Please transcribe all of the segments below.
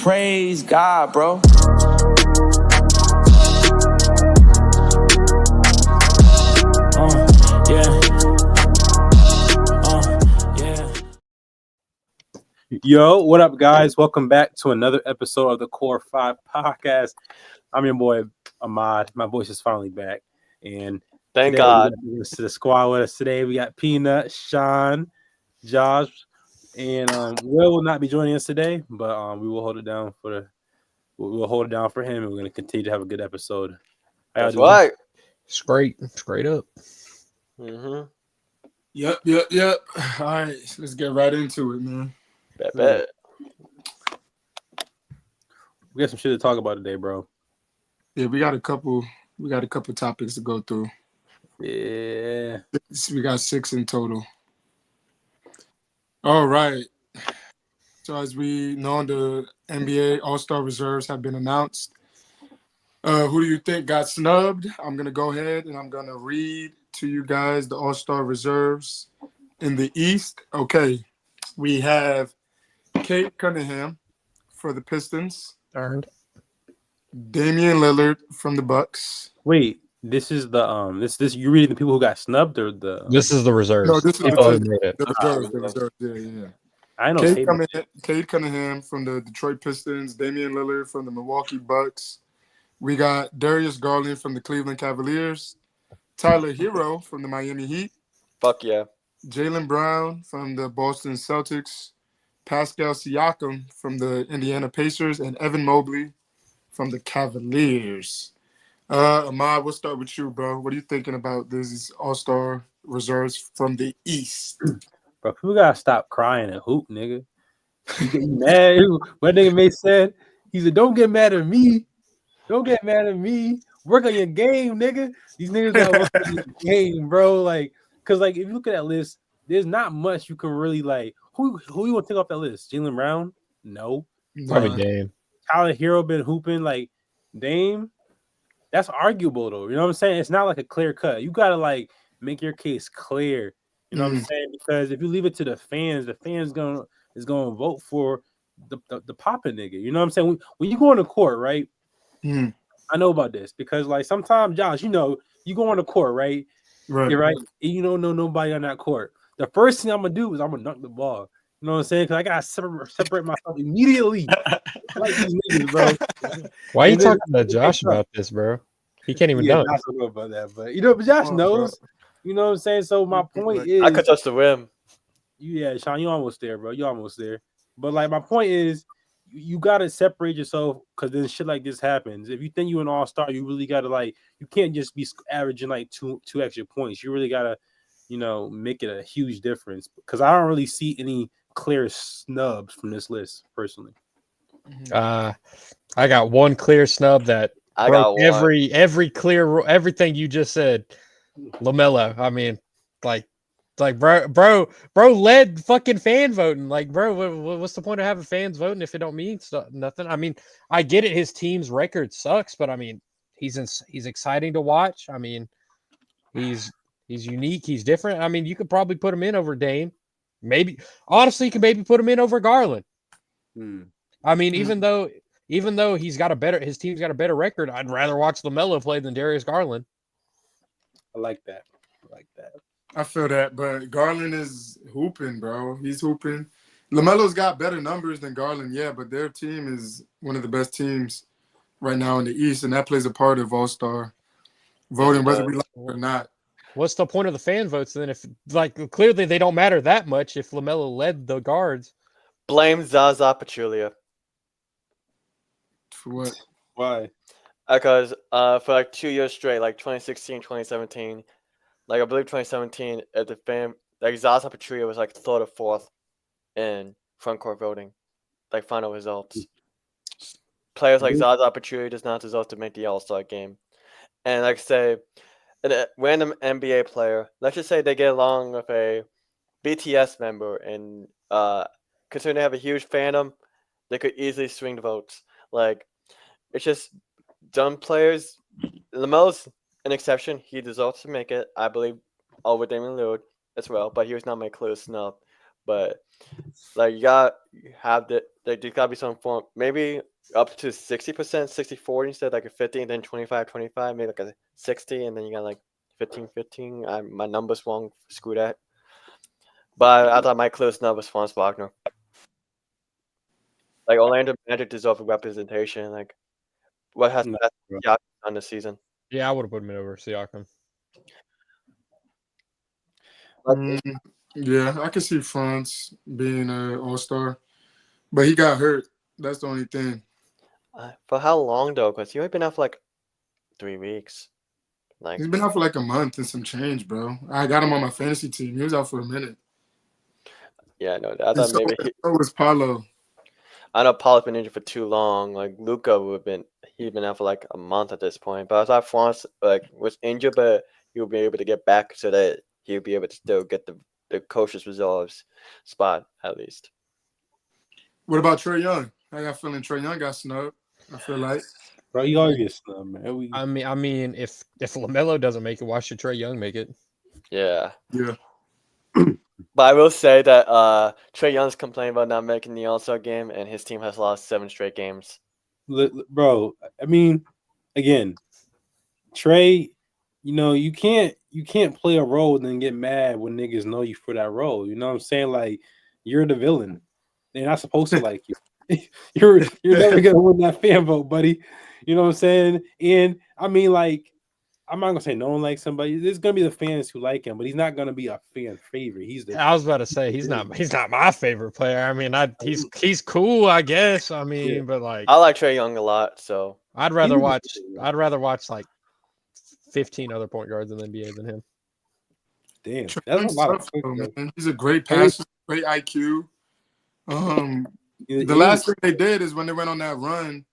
Praise God, bro. Yo, what up, guys? Welcome back to another episode of the Core 5 podcast. I'm your boy, Ahmad. My voice is finally back. And thank God. To the squad with us today, we got Peanut, Sean, Josh, and Will not be joining us today, but we will hold it down we'll hold it down for him, and we're going to continue to have a good episode. That's right. It's great. It's great up. Mm-hmm. Yep. All right, let's get right into it, man. Bet. We got some shit to talk about today, bro. Yeah, we got a couple topics to go through. Yeah. We got 6 in total. All right. So as we know, the NBA All-Star reserves have been announced. Who do you think got snubbed? I'm going to go ahead and I'm going to read to you guys the All-Star reserves in the East. Okay. We have Kate Cunningham for the Pistons. Earned. Damian Lillard from the Bucks. Wait, this is the this you reading the people who got snubbed or the This is the reserves. No, this is the reserves. Yeah. I know Cade Cunningham from the Detroit Pistons, Damian Lillard from the Milwaukee Bucks. We got Darius Garland from the Cleveland Cavaliers, Tyler Hero from the Miami Heat. Fuck yeah. Jaylen Brown from the Boston Celtics, Pascal Siakam from the Indiana Pacers, and Evan Mobley from the Cavaliers. Ahmad, we'll start with you, bro. What are you thinking about these All-Star reserves from the East? Bro, people gotta stop crying and hoop, nigga. You get mad. What nigga May said, he said, "Don't get mad at me. Don't get mad at me. Work on your game, nigga." These niggas gotta work on your game, bro. Like, cause like if you look at that list, there's not much you can really like. Who you want to take off that list? Jaylen Brown? No. Probably Dame. Tyler Hero been hooping like Dame. That's arguable though. You know what I'm saying? It's not like a clear cut. You gotta like make your case clear. You know what I'm saying? Because if you leave it to the fans is gonna vote for the poppin' nigga. You know what I'm saying? When you go on the court, right? I know about this because like sometimes, Josh, you know, you go on the court, right? Right. You're right. And you don't know nobody on that court. The first thing I'm gonna do is I'm gonna dunk the ball. You know what I'm saying? Because I gotta separate myself immediately. Like these niggas, bro. Why are you talking to Josh about this, bro? He can't even dunk. I don't know about that, but you know, but Josh knows. Bro. You know what I'm saying? So my point is, I could touch the rim. Yeah, Sean, you almost there, bro. You almost there. But like my point is, you gotta separate yourself because then shit like this happens. If you think you're an all-star, you really gotta like. You can't just be averaging like two extra points. You really gotta, you know, make it a huge difference. Because I don't really see any clear snubs from this list personally. I got one clear snub that I broke got one. everything you just said. LaMelo. I mean, like bro led fucking fan voting. Like, bro, what's the point of having fans voting if it don't mean nothing? I mean, I get it. His team's record sucks, but I mean, he's exciting to watch. I mean, he's unique. He's different. I mean, you could probably put him in over Dame. Maybe, honestly, you can maybe put him in over Garland. I mean, even though his team's got a better record, I'd rather watch LaMelo play than Darius Garland. I like that. I feel that, but Garland is hooping, bro. He's hooping. LaMelo's got better numbers than Garland, yeah, but their team is one of the best teams right now in the East, and that plays a part of All-Star voting, whether we like it or not. What's the point of the fan votes then? If like clearly they don't matter that much if LaMelo led the guards. Blame Zaza Pachulia. For what? Why? Because for like 2 years straight, like 2016, 2017, like I believe 2017, at the fan, like Zaza Pachulia was like third or fourth in front court voting, like final results. Players like Zaza Pachulia does not deserve to make the All-Star game. And like say, a random NBA player, let's just say they get along with a BTS member, and considering they have a huge fandom, they could easily swing the votes. Like, it's just dumb players. LaMelo's an exception. He deserves to make it, I believe, over Damian Lillard as well, but he was not my clear snub. but like you got have the there gotta be some form, maybe up to 60%, 60-40 instead of like a 50, and then 25-25, maybe like a 60, and then you got like 15-15. My numbers won't screw that. But I thought my close number was Franz Wagner. Like Orlando Magic deserve representation. Like what has No, that bro. done this season? Yeah, I would have put him over Siakam. Yeah, I can see Franz being an all-star, but he got hurt. That's the only thing. For how long though? Because he only been out for like 3 weeks. Like He's been out for like a month and some change, bro. I got him on my fantasy team. He was out for a minute. yeah, no, I And thought so, maybe so was Paulo. I know Paul's been injured for too long. Like Luca would have he'd been out for like a month at this point. But I thought Franz like was injured, but he would be able to get back so that he would be able to still get the coach's resolves spot at least. What about Trae Young? I got feeling Trae Young got snubbed. I feel like. Bro, you always get snubbed, man. I mean, if LaMelo doesn't make it, why should Trae Young make it? Yeah. Yeah. But I will say that Trae Young's complaining about not making the All-Star game, and his team has lost 7 straight games. Bro, I mean, again, Trey, you can't play a role and then get mad when niggas know you for that role. You know what I'm saying? Like, you're the villain. They're not supposed to like you. You're never gonna win that fan vote, buddy. You know what I'm saying? And I mean, like, I'm not gonna say no one likes somebody. There's gonna be the fans who like him, but he's not gonna be a fan favorite. I was about to say he's not my favorite player. I mean, he's cool, I guess. I mean, but like I like Trae Young a lot, so I'd rather watch like 15 other point guards in the NBA than him. Damn, Trae that's Young's a lot of tough, though, man. He's a great passer, great IQ. The Yeah. last thing they did is when they went on that run,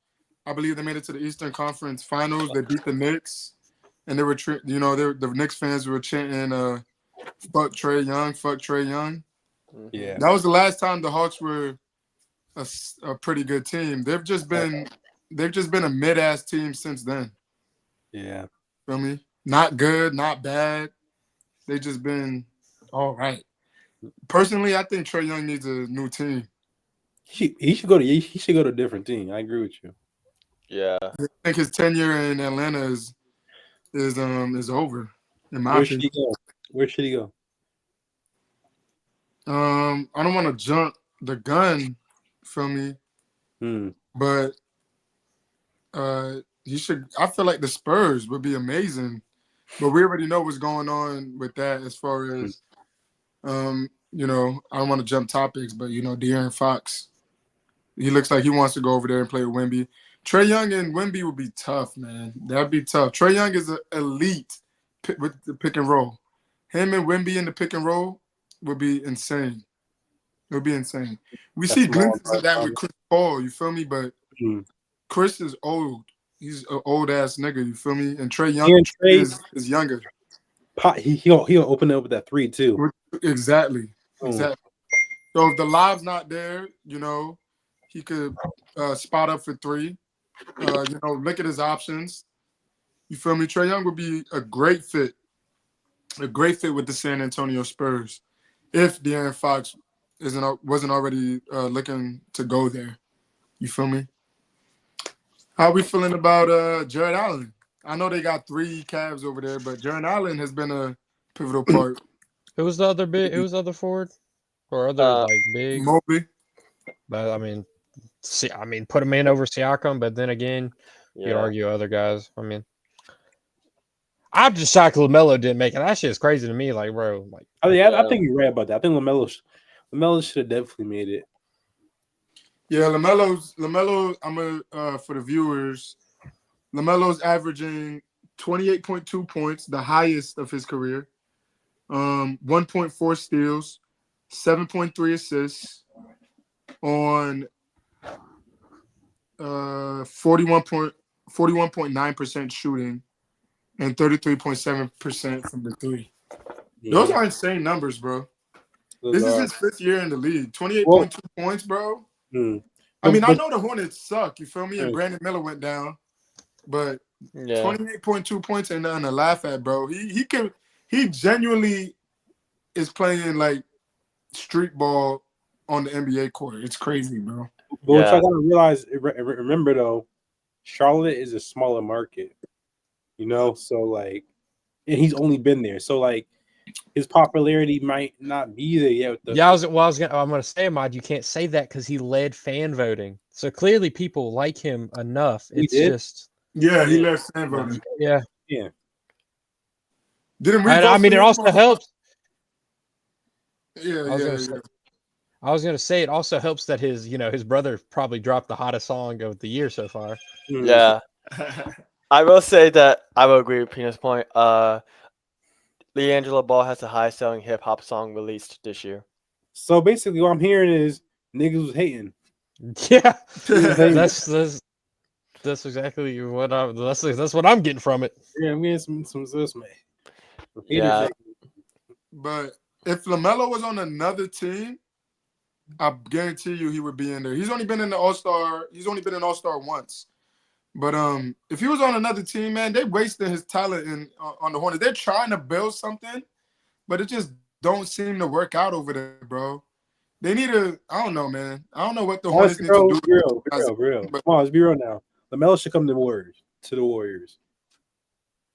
I believe they made it to the Eastern Conference Finals. They beat the Knicks, and they were, the Knicks fans were chanting, "Fuck Trae Young, fuck Trae Young." Yeah, That was the last time the Hawks were a pretty good team. They've just been a mid-ass team since then. yeah. Feel me? Not good, not bad. They just been all right. Personally, I think Trae Young needs a new team. He should go to a different team. I agree with you. yeah. I think his tenure in Atlanta is over. In my opinion. Where should he go? I don't want to jump the gun, feel me? But he should. I feel like the Spurs would be amazing, but we already know what's going on with that as far as, I don't want to jump topics, but De'Aaron Fox, he looks like he wants to go over there and play with Wemby. Trae Young and Wemby would be tough, man. That'd be tough. Trae Young is an elite with the pick and roll. Him and Wemby in the pick and roll would be insane. It would be insane. We see glimpses of that with Chris Paul, you feel me? But Chris is old. He's an old ass nigga, you feel me? And Trae Young is younger. He'll open up with that 3 too. Exactly. So if the live's not there, he could spot up for 3. Look at his options. You feel me? Trae Young would be a great fit with the San Antonio Spurs if De'Aaron Fox wasn't already looking to go there. You feel me? How are we feeling about Jared Allen? I know they got 3 Cavs over there, but Jared Allen has been a pivotal part. Who was the other big? Who was the other forward or other big? Mobley. But I mean, put him in over Siakam. But then again, you'd argue other guys. I mean, I'm just shocked LaMelo didn't make it. That shit is crazy to me. Like, bro, like. I think you're right about that. I think LaMelo should have definitely made it. Yeah, LaMelo. I'm for the viewers. LaMelo's averaging 28.2 points, the highest of his career. 1.4 steals, 7.3 assists on 41.9% shooting and 33.7% from the 3. Yeah. Those are insane numbers, bro. This is his 5th year in the league. 28.2 points, bro. I mean, I know the Hornets suck, you feel me? And Brandon Miller went down, but 28.2 points ain't nothing to laugh at, bro. He genuinely is playing like street ball on the NBA court. It's crazy, bro. But what y'all gotta realize, remember though, Charlotte is a smaller market, you know. So like, and he's only been there, so like, his popularity might not be there yet. I'm gonna say, Ahmad, you can't say that because he led fan voting. So clearly, people like him enough. It's just he left fan voting. Yeah. Didn't we? I mean, it also helps. Yeah. I was gonna say it also helps that his brother probably dropped the hottest song of the year so far. Yeah. I will say that I will agree with Peanut's point. LiAngelo Ball has the highest selling hip hop song released this year. So basically, what I'm hearing is niggas was hating. Yeah, that's exactly what that's what I'm getting from it. Yeah, I'm getting some this man. Yeah. But if LaMelo was on another team, I guarantee you he would be in there. He's only been in the All-Star. He's only been an All-Star once. But if he was on another team, man, they wasted his talent on the Hornets. They're trying to build something, but it just don't seem to work out over there, bro. They need to. I don't know, man. I don't know what the Hornets need to do. Real. Come on, let's be real now. LaMelo should come to the Warriors.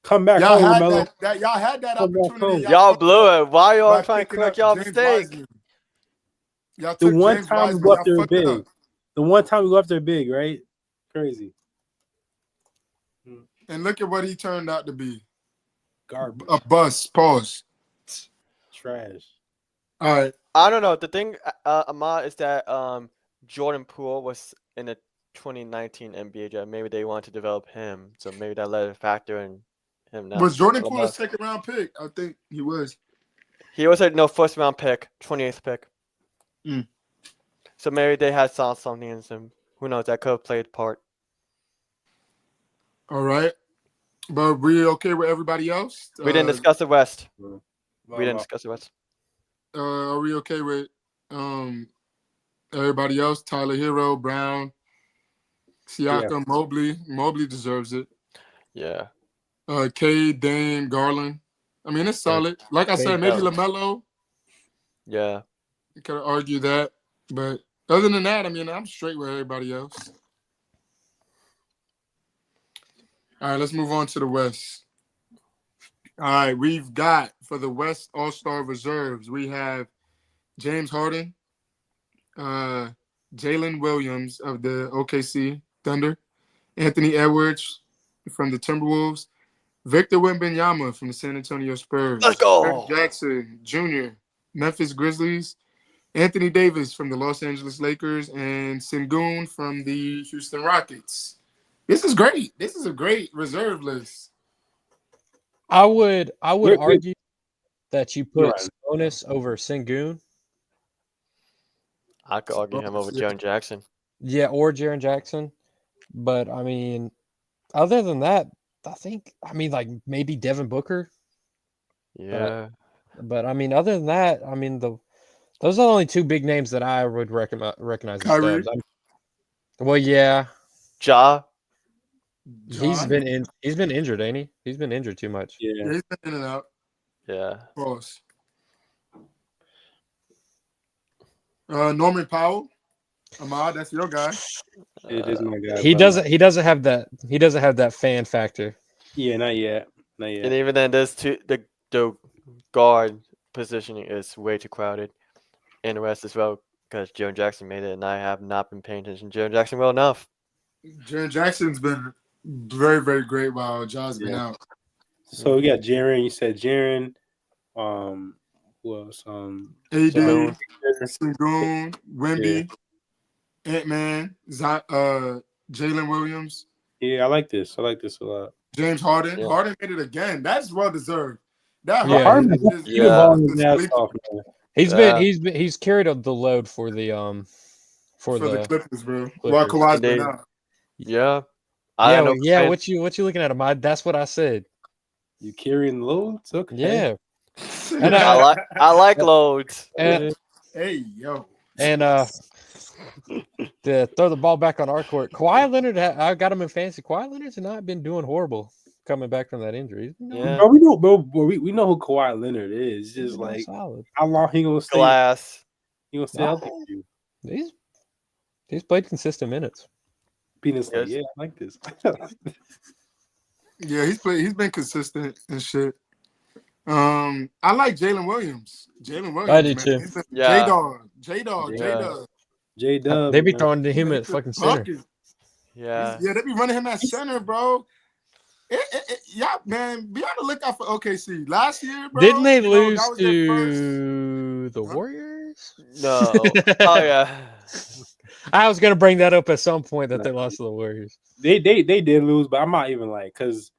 Come back home, LaMelo. Y'all had that opportunity. Y'all blew it. Why y'all trying to correct y'all mistake? The one time we go up there big. The one time we go up there big, right? Crazy. And look at what he turned out to be. Garbage. A bust. Pause. Trash. All right. I don't know. The thing, Ahmad, is that Jordan Poole was in the 2019 NBA draft. Maybe they want to develop him, so maybe that led a factor in him now. Was Jordan Poole a second round pick? I think he was. He was a first round pick, 28th pick. So maybe they had something in him. Who knows? That could have played part. All right. But we okay with everybody else? We didn't discuss the West. We didn't discuss the West. Are we okay with everybody else? Tyler Hero, Brown, Siakam, Mobley. Mobley deserves it. Yeah. Cade, Dame, Garland. I mean, it's solid. Like I said, maybe LaMelo. Yeah. You could argue that. But other than that, I mean, I'm straight with everybody else. All right, let's move on to the West. All right, we've got for the West All-Star reserves, we have James Harden, Jalen Williams of the OKC Thunder, Anthony Edwards from the Timberwolves, Victor Wembanyama from the San Antonio Spurs, Let's go. Jaren Jackson Jr., Memphis Grizzlies, Anthony Davis from the Los Angeles Lakers, and Sengun from the Houston Rockets. This is great. This is a great reserve list. I would argue that you put Sabonis over Sengun. I could argue him over Jaren Jackson. Yeah, or Jaren Jackson. But I mean, other than that, I mean, like maybe Devin Booker. Yeah. But I mean, other than that, I mean those are the only two big names that I would recognize as Stubbs. Well, yeah. Ja. He's been injured, ain't he? He's been injured too much. Yeah, he's been in and out. Yeah. Pause. Norman Powell. Ahmad, that's your guy. It is my guy. He doesn't have that fan factor. Yeah, not yet. And even then, the guard positioning is way too crowded. And the rest as well, because Jaren Jackson made it, and I have not been paying attention to Jaren Jackson well enough. Jaren Jackson's been very, very great while Ja's been out. So we got Jaren. You said Jaren. Who else? AD, Sengun, Wemby, Ant-Man, Jalen Williams. Yeah, I like this. I like this a lot. James Harden. Yeah. Harden made it again. That's well deserved. He's carried the load for the Clippers, bro. While Kawhi's been out. Yeah. What you looking at, Ahmad? That's what I said. You carrying loads? Okay. Yeah. And I like loads. And, hey yo. And to throw the ball back on our court, Kawhi Leonard. I got him in fantasy. Kawhi Leonard's not been doing horrible coming back from that injury. Yeah. Bro, we know who Kawhi Leonard is. It's just like solid. How long he gonna stay? Glass. He gonna stay healthy for you. He's played consistent minutes. Penis like, Yes. yeah, I like this. Yeah, he's been consistent and shit. I like Jalen Williams. Jalen Williams, I do man. too. He's been Yeah. J-Dog. Yeah. J-Dub. They be man. throwing to him He's at been fucking center. bucking. Yeah. Yeah, they be running him at center, bro. Yeah, man, be on the lookout for OKC. Last year, bro. Didn't they that lose was their first. to the Huh? Warriors? No. Oh yeah. I was gonna bring that up at some point that they lost to the Warriors. They did lose, but I'm not even like because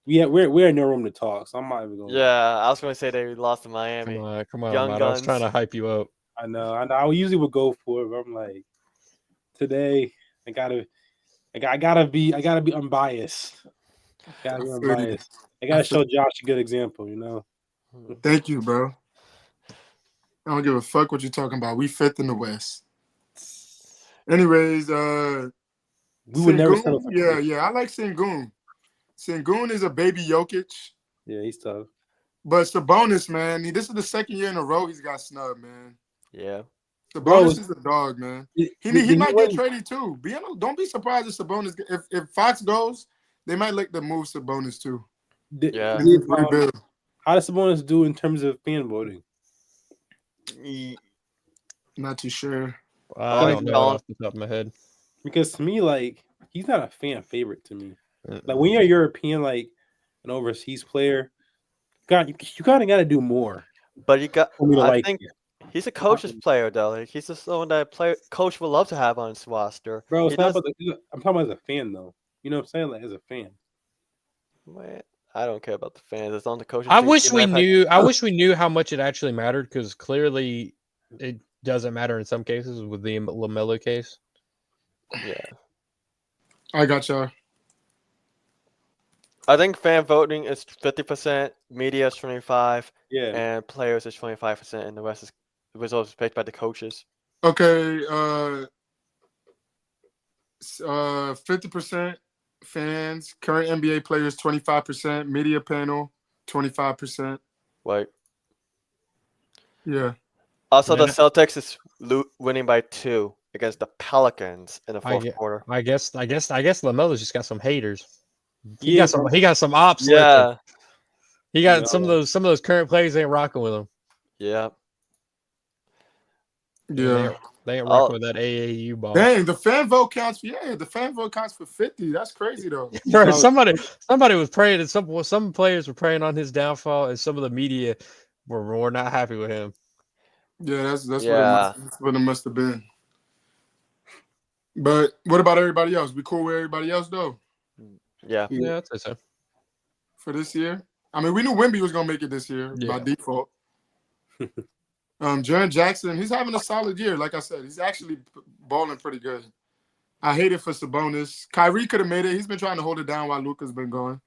we're in no room to talk, so I'm not even going. Yeah. I was gonna say they lost to Miami. Come on, Young man. I was trying Guns. to hype you up. I know. I usually would go for it, but I'm like, today I gotta be unbiased. Gotta be I feel you. unbiased. I gotta show Josh a good example, you know. Thank you, bro. I don't give a fuck what you're talking about. We fifth in the West. Anyways, We would never settle for yeah, I like Sengun. Sengun is a baby Jokic, Yeah, he's tough. but Sabonis, man, this is the second year in a row he's got snubbed, man. Yeah. Sabonis is a dog, man. He might get traded too. Don't be surprised if Sabonis if Fox goes, they might look to move Sabonis too. Yeah. How does Sabonis do in terms of fan voting? Not too sure. I don't know off the top of my head. Because to me, like, he's not a fan favorite to me. Like when you're a European, like an overseas player, you kind of got to do more. But I think it. he's a coach's player though. Like he's just someone that coach would love to have on his roster. Bro, it's not about I'm talking about as a fan though. You know what I'm saying? Like as a fan. Man, I don't care about the fans. It's on the coaching. I wish we knew how much it actually mattered, because clearly it doesn't matter in some cases with the LaMelo case. Yeah. I got y'all. I think fan voting is 50%, media is 25%, Yeah. and players is 25%, and the rest is the results picked by the coaches. Okay, 50% fans, current NBA players 25%, media panel 25%. Right. Yeah. Also, the Celtics is winning by 2 against the Pelicans in the fourth quarter. I guess LaMelo's just got some haters. He got some ops. Yeah. Liquor. He got some of those current players ain't rocking with him. Yeah. Yeah. They ain't rocking with that AAU ball. Dang, the fan vote counts for 50. That's crazy though. Bro, somebody was praying, and some players were praying on his downfall, and some of the media were not happy with him. Yeah, that's what it must have been. But what about everybody else? We cool with everybody else though? Yeah. Yeah, I'd say so. For this year? I mean, we knew Wemby was gonna make it this year by default. Jaren Jackson, he's having a solid year. Like I said, he's actually balling pretty good. I hate it for Sabonis. Kyrie could have made it. He's been trying to hold it down while Luka's been going.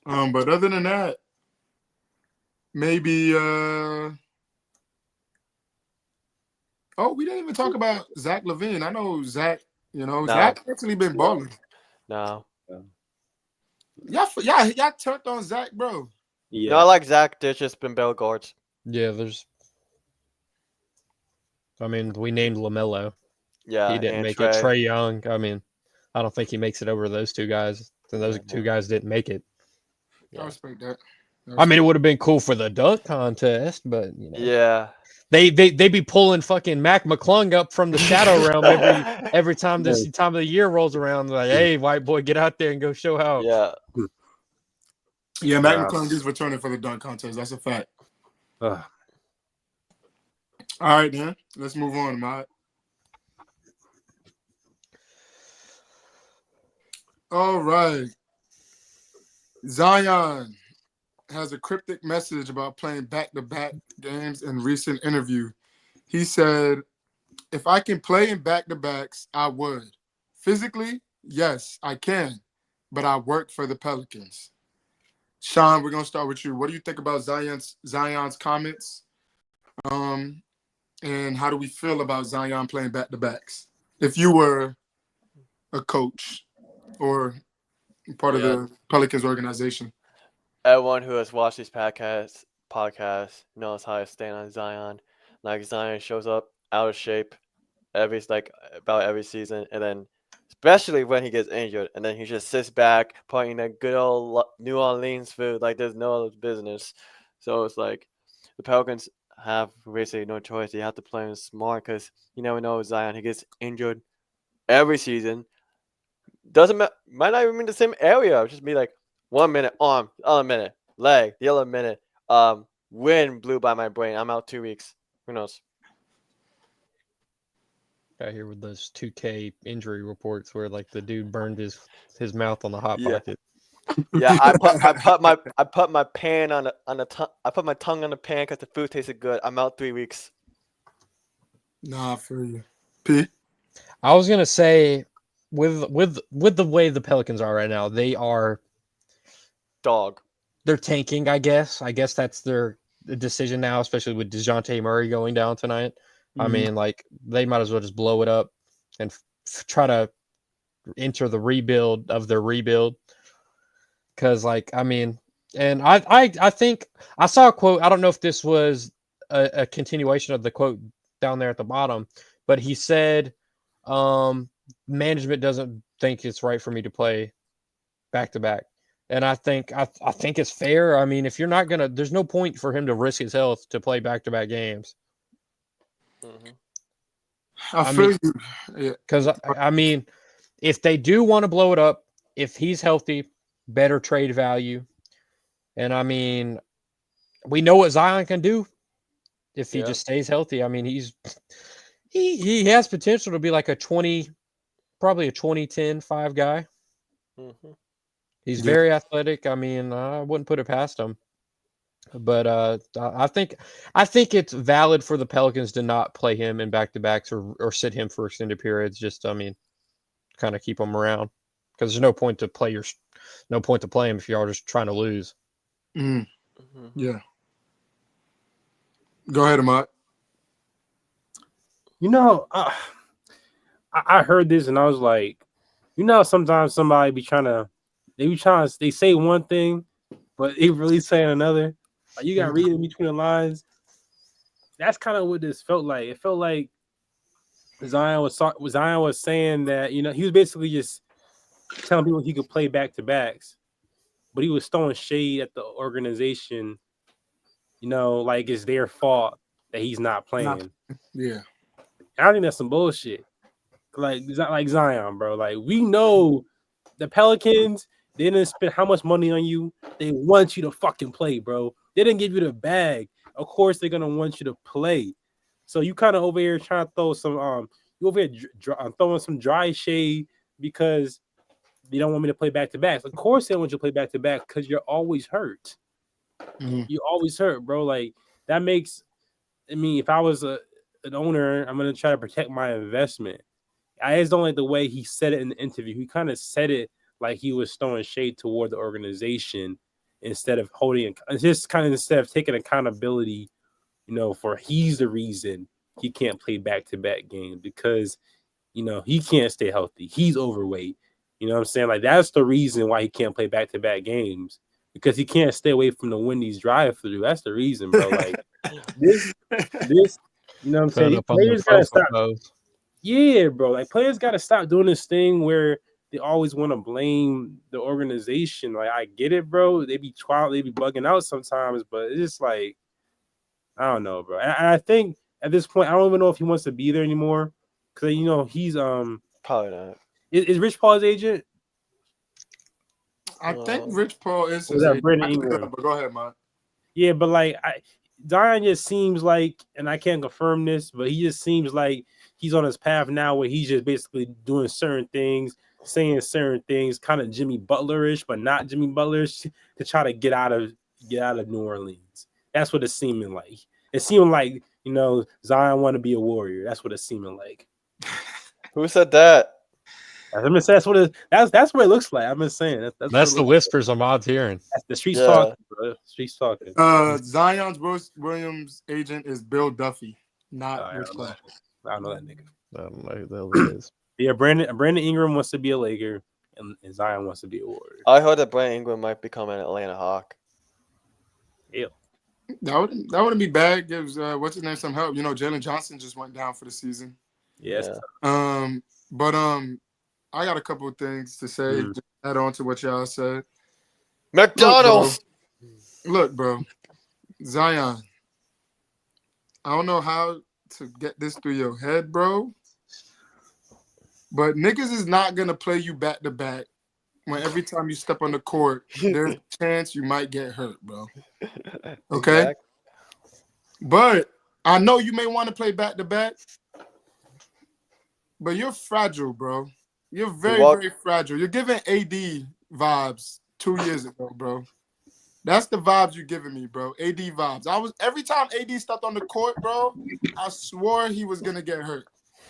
But other than that, maybe we didn't even talk about Zach LaVine. I know Zach, Zach actually been balling. No. Y'all turned on Zach, bro. Yeah. No, I like Zach. There's just been Bill guards. Yeah, we named LaMelo. Yeah, he didn't make it. Trae Young. I mean, I don't think he makes it over those two guys. And those two guys didn't make it. I respect that. It would have been cool for the dunk contest, but yeah, they be pulling fucking Mac McClung up from the shadow realm every time this time of the year rolls around. Like, hey, white boy, get out there and go show out. Yeah, Mac McClung is returning for the dunk contest. That's a fact. All right, then. Let's move on, Matt. All right. Zion has a cryptic message about playing back-to-back games in recent interview. He said, if I can play in back-to-backs, I would. Physically, yes, I can, but I work for the Pelicans. Sean, we're going to start with you. What do you think about Zion's comments? And how do we feel about Zion playing back-to-backs? If you were a coach or part of the Pelicans organization. Everyone who has watched these podcasts podcast knows how to stand on Zion. Like Zion shows up out of shape about every season, and then especially when he gets injured, and then he just sits back, playing that good old New Orleans food like there's no other business. So it's like the Pelicans have basically no choice. They have to play him smart because you never know with Zion. He gets injured every season. Doesn't might not even be in the same area. Just be like 1 minute arm, the other minute leg, the other minute wind blew by my brain. I'm out 2 weeks. Who knows? Out here with those 2K injury reports where like the dude burned his mouth on the hot Yeah. pocket. Yeah, I put my pan on the tongue. I put my tongue on the pan because the food tasted good. I'm out 3 weeks. Nah, for you. P. I was gonna say with the way the Pelicans are right now, they're tanking. I guess that's their decision now, especially with DeJounte Murray going down tonight. I mean, like they might as well just blow it up and try to enter the rebuild of their rebuild. Because, like, I mean, and I think I saw a quote. I don't know if this was a continuation of the quote down there at the bottom, but he said, management doesn't think it's right for me to play back to back. And I think it's fair. I mean, if you're not gonna, there's no point for him to risk his health to play back to back games. I feel you. Yeah. Because I mean, if they do want to blow it up, if he's healthy, better trade value. And I mean, we know what Zion can do if he just stays healthy. I mean, he has potential to be like probably a 20-10-5 guy. He's very athletic. I mean, I wouldn't put it past him. But I think it's valid for the Pelicans to not play him in back-to-backs or sit him for extended periods. Just, I mean, kind of keep him around because there's no point to play him if you're just trying to lose. Yeah. Go ahead, Ahmad. You know, I heard this and I was like, you know, sometimes somebody they say one thing, but they really saying another. Like you got reading between the lines. That's kind of what this felt like. It felt like Zion was saying that, you know, he was basically just telling people he could play back to backs, but he was throwing shade at the organization. You know, like it's their fault that he's not playing. Yeah, I think that's some bullshit. Like Zion, bro. Like we know the Pelicans, they didn't spend how much money on you. They want you to fucking play, bro. They didn't give you the bag. Of course, they're gonna want you to play. So you kind of over here trying to throw some you over here throwing some dry shade because they don't want me to play back to backs. Of course, they want you to play back to back because you're always hurt. You always hurt, bro. Like that makes. I mean, if I was an owner, I'm gonna try to protect my investment. I just don't like the way he said it in the interview. He kind of said it like he was throwing shade toward the organization instead of instead of taking accountability, you know, for he's the reason he can't play back-to-back games because, you know, he can't stay healthy. He's overweight. You know what I'm saying? Like that's the reason why he can't play back-to-back games because he can't stay away from the Wendy's drive-through. That's the reason, bro. Like this, you know what I'm saying? Players gotta stop. Yeah, bro. Like players gotta stop doing this thing where they always want to blame the organization. Like I get it, bro. They be bugging out sometimes, but it's just like I don't know, bro. And I think at this point, I don't even know if he wants to be there anymore because you know he's probably not. Is Rich Paul his agent? I think Rich Paul is his that agent. Brandon Ingram? But go ahead, man. Yeah, but like Zion just seems like, and I can't confirm this, but he just seems like he's on his path now where he's just basically doing certain things, saying certain things, kind of Jimmy Butler-ish, but not Jimmy Butler-ish, to try to get out of New Orleans. That's what it's seeming like. It seemed like, you know, Zion want to be a Warrior. That's what it's seeming like. Who said that? I'm just saying that's what it looks like. I'm just saying that's the whispers Ahmad's hearing. That's the streets talking, bro. Streets talking. Zion's Williams agent is Bill Duffy, not Rich Paul. I don't know that nigga. I don't know who the hell it is. Yeah, Brandon Ingram wants to be a Laker, and Zion wants to be a Warrior. I heard that Brandon Ingram might become an Atlanta Hawk. Yeah. That wouldn't be bad. Gives what's his name some help. You know, Jalen Johnson just went down for the season. Yes. But I got a couple of things to say. Just add on to what y'all said. McDonald's. Look, bro, Zion. I don't know how to get this through your head, bro. But niggas is not gonna play you back to back when every time you step on the court, there's a chance you might get hurt, bro. Okay? Exactly. But I know you may want to play back to back, but you're fragile, bro. You're very fragile. You're giving AD vibes 2 years ago, bro. That's the vibes you're giving me, bro. AD vibes. Every time AD stepped on the court, bro, I swore he was gonna get hurt.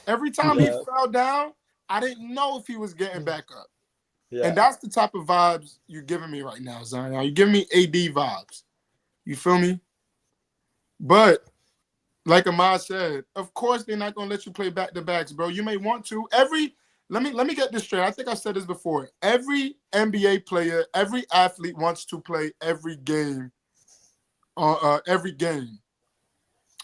Every time he fell down, I didn't know if he was getting back up. Yeah. And that's the type of vibes you're giving me right now, Zion. You're giving me AD vibes. You feel me? But like Ahmad said, of course they're not gonna let you play back to backs, bro. You may want to. Let me get this straight. I think I said this before. Every NBA player, every athlete wants to play every game. Every game.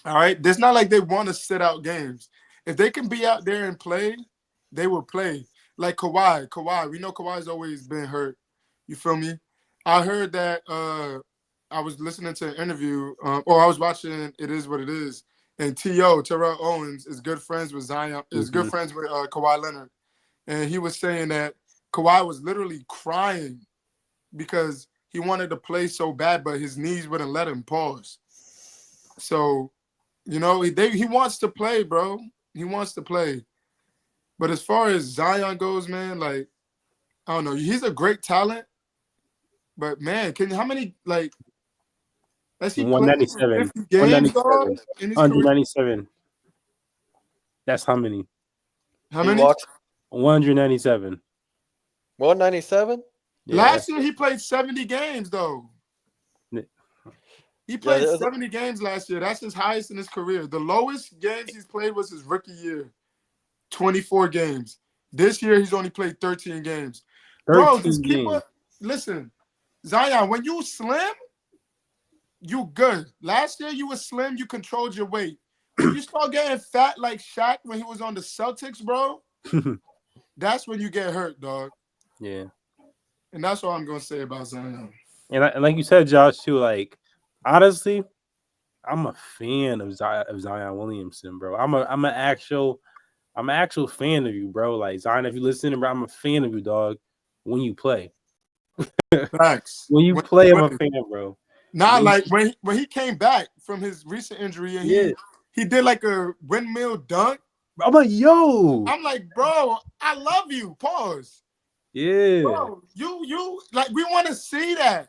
All right. It's not like they want to sit out games. If they can be out there and play, they will play. Like Kawhi. We know Kawhi's always been hurt. You feel me? I heard that I was listening to an interview, or I was watching It Is What It Is, and Terrell Owens, is good friends with Zion, is good friends with Kawhi Leonard. And he was saying that Kawhi was literally crying because he wanted to play so bad, but his knees wouldn't let him pause. So, you know, he wants to play, bro. He wants to play. But as far as Zion goes, man, like, I don't know. He's a great talent. But, man, how many, like, has he played 197. 50 games, dog, in his career? 197. That's how many? How many? 197. 197? Yeah. Last year he played 70 games, though. He played 70 games last year. That's his highest in his career. The lowest games he's played was his rookie year, 24 games. This year he's only played 13 games. 13 bro, just keep up. Listen, Zion, when you slim, you good. Last year you were slim, you controlled your weight. When you start getting fat like Shaq when he was on the Celtics, bro, that's when you get hurt, dog. Yeah. And that's all I'm going to say about Zion. And like you said, Josh, too, like, honestly, I'm a fan of Zion Williamson, bro. I'm an actual fan of you, bro. Like, Zion, if you listen, bro, I'm a fan of you, dog. When you play. Facts. When you play, I'm a fan, bro. Nah, like when he came back from his recent injury and he did like a windmill dunk. I'm like, yo. I'm like, bro, I love you. Pause. Yeah. Bro, you like, we want to see that.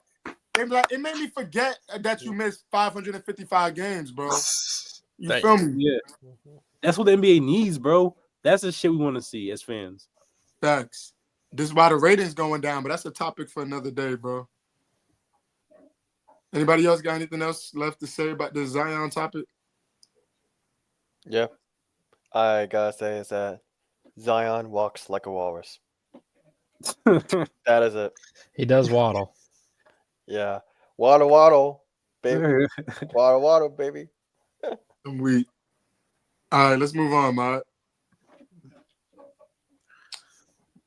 And like, it made me forget that you missed 555 games, bro. You feel me? Yeah. That's what the NBA needs, bro. That's the shit we want to see as fans. Facts. This is why the ratings going down, but that's a topic for another day, bro. Anybody else got anything else left to say about the Zion topic? Yeah. I gotta say is that Zion walks like a walrus. That is it. He does waddle. Yeah. Waddle, baby. Waddle, baby. I'm weak. All right, let's move on, Matt.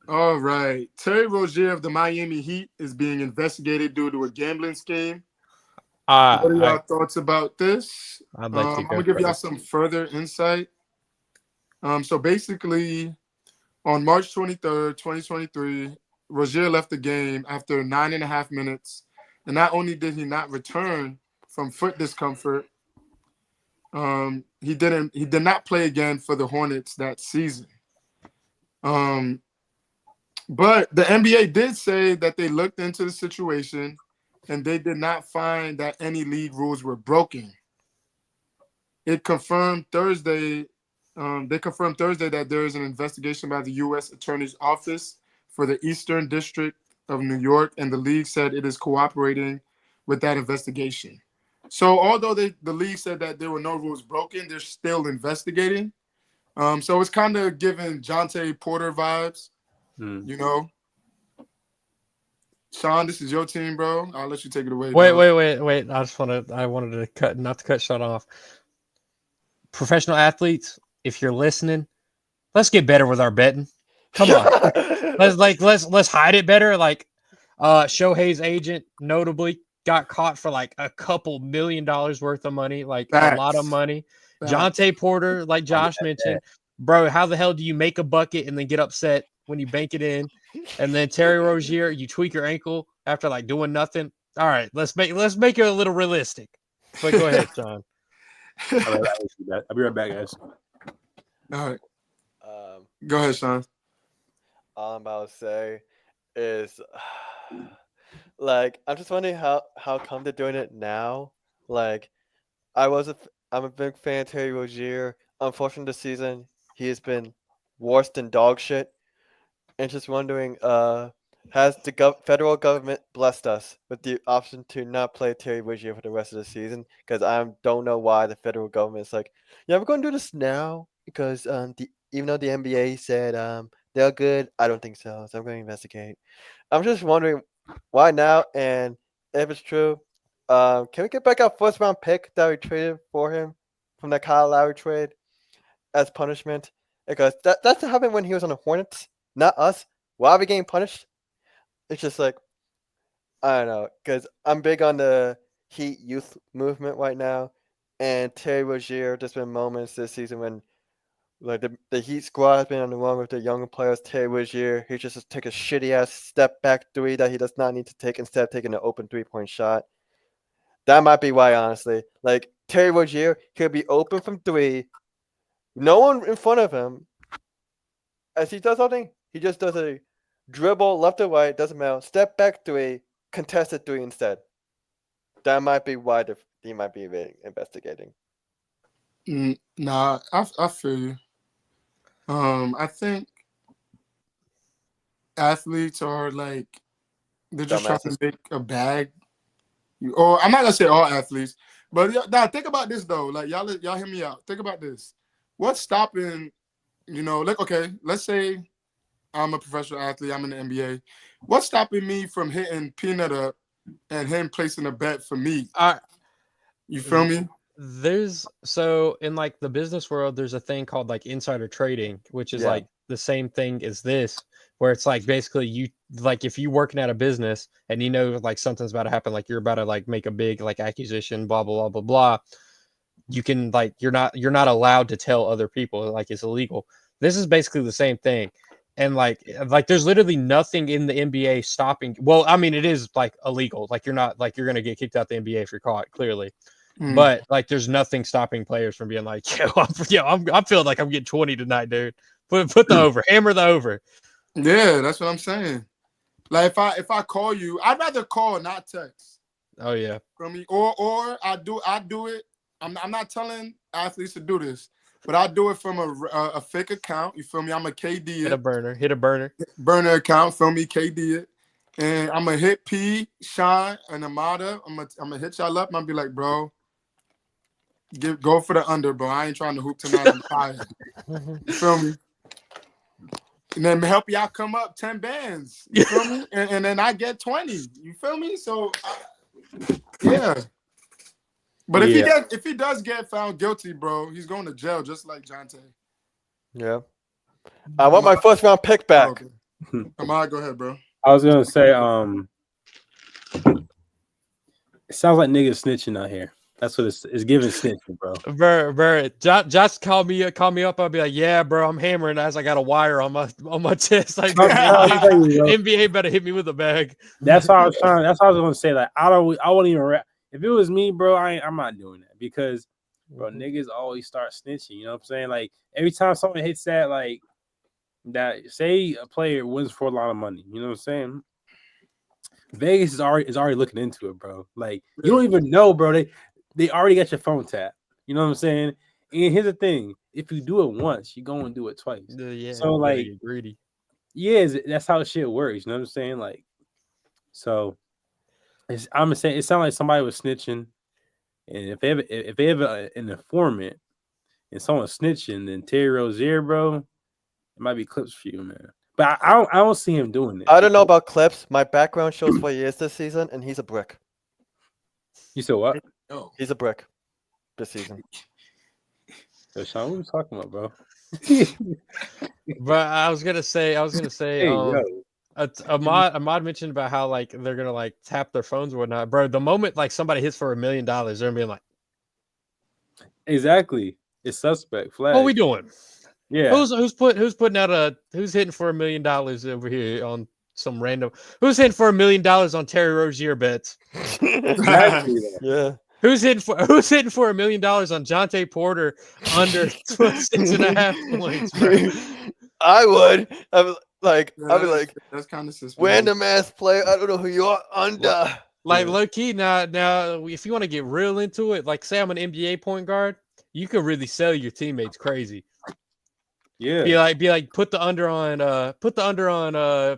All right. Terry Rozier of the Miami Heat is being investigated due to a gambling scheme. What are y'all thoughts about this? I'd like to I'm going to give y'all some further insight. So basically, on March 23rd, 2023, Rozier left the game after 9.5 minutes. And not only did he not return from foot discomfort, he did not play again for the Hornets that season. But the NBA did say that they looked into the situation and they did not find that any league rules were broken. It confirmed Thursday. They confirmed Thursday that there is an investigation by the U.S. Attorney's Office for the Eastern District of New York, and the league said it is cooperating with that investigation. So although the league said that there were no rules broken, they're still investigating. So it's kind of giving Jonte Porter vibes, you know. Sean, this is your team, bro. I'll let you take it away. Wait. dog. I wanted to not to cut Sean off. Professional athletes, if you're listening, let's get better with our betting. Come on. Let's hide it better. Like Shohei's agent notably got caught for like a couple $1 million worth of money, like a lot of money. Jonte Porter, like Josh mentioned, bro, how the hell do you make a bucket and then get upset when you bank it in? And then Terry Rozier, you tweak your ankle after like doing nothing. All right, let's make it a little realistic. But go ahead, Sean. All right, I'll be right back, guys. All right. Go ahead, Sean. All I'm about to say is, like, I'm just wondering how come they're doing it now. Like, I'm a big fan of Terry Rozier. Unfortunately, this season he has been worse than dog shit. And just wondering, has the federal government blessed us with the option to not play Terry Rozier for the rest of the season? Because I don't know why the federal government is like, yeah, we're going to do this now because even though the NBA said they're good, I don't think so. So I'm going to investigate. I'm just wondering why now, and if it's true, can we get back our first round pick that we traded for him from that Kyle Lowry trade as punishment? Because that's what happened when he was on the Hornets, not us. Why are we getting punished? It's just like, I don't know, because I'm big on the Heat youth movement right now, and Terry Rozier, there's been moments this season when like the Heat squad has been on the run with the younger players. Terry Rozier, he just take a shitty ass step back three that he does not need to take instead of taking an open 3-point shot. That might be why, honestly. Like Terry Rozier, he'll be open from three, no one in front of him. As he does something, he just does a dribble left or right, doesn't matter. Step back three, contested three instead. That might be why he might be investigating. Nah, I feel you. I think athletes are like they're just trying to make a bag. Or I'm not gonna say all athletes, but now think about this though. Like y'all hear me out. Think about this. What's stopping? Like okay, let's say I'm a professional athlete. I'm in the NBA. What's stopping me from hitting Peanut up and him placing a bet for me? You feel me? So in like the business world, there's a thing called like insider trading, which is like the same thing as this, where it's like basically you like if you working at a business and you know like something's about to happen, like you're about to like make a big like acquisition, blah blah blah blah blah. You can like you're not allowed to tell other people, like it's illegal. This is basically the same thing. And like there's literally nothing in the NBA stopping. Well, I mean, it is like illegal. Like you're going to get kicked out the NBA if you're caught, clearly. But like there's nothing stopping players from being like, I'm feeling like I'm getting 20 tonight, dude. Put the over, hammer the over. Yeah, that's what I'm saying. Like if I call you, I'd rather call, not text. Oh yeah. From me, or I do it. I'm not telling athletes to do this, but I do it from a fake account. You feel me? I'm a KD it. Hit a burner account. Feel me? KD it, and I'm gonna hit P, Sean, and Amada. I'm gonna hit y'all up. I'm gonna be like, bro, go for the under, bro. I ain't trying to hoop tonight. I'm tired. You feel me? And then help y'all come up 10 bands. You feel me? And then I get 20. You feel me? So yeah. But if he does get found guilty, bro, he's going to jail just like Jonte. Yeah. I want my first round pick back. Ahmad, go ahead, bro. I was gonna say, it sounds like niggas snitching out here. That's what it's giving snitching, bro. Bro, just call me up. I'll be like, yeah, bro, I'm hammering as I got a wire on my chest. Like NBA better hit me with a bag. That's all I was trying. That's all I was gonna say. Like I wouldn't even. If it was me, bro, I'm not doing that because, bro, niggas always start snitching. You know what I'm saying? Like every time someone hits that, like that, say a player wins for a lot of money. You know what I'm saying? Vegas is already looking into it, bro. Like you don't even know, bro. They already got your phone tapped. You know what I'm saying? And here's the thing: if you do it once, you go and do it twice. Yeah, so like, greedy. Yeah, that's how shit works. You know what I'm saying? Like, so. I'm gonna say it sounds like somebody was snitching, and if they have an informant and someone's snitching, then Terry Rozier, bro, it might be clips for you, man. But I don't see him doing it. I don't know about clips. My background shows what he is this season, and he's a brick. You said what? Oh, He's a brick this season. Yo, Sean, what are you talking about, bro? But I was gonna say, Hey, yo. Ahmad mentioned about how like they're gonna like tap their phones or whatnot, bro. The moment like somebody hits for $1 million, they're gonna be like, Exactly. It's suspect. Flag. "What are we doing? Yeah. Who's hitting for $1 million over here on some random? Who's hitting for $1 million on Terry Rozier bets? Exactly. Yeah. Who's hitting for $1 million on Jonte Porter under 6.5 points, bro? I would. I'd yeah, be like, that's kind of suspicious. random ass player. I don't know who you are under. Like Yeah. low key now, if you want to get real into it, like say I'm an NBA point guard, you could really sell your teammates crazy. Yeah. Be like put the under on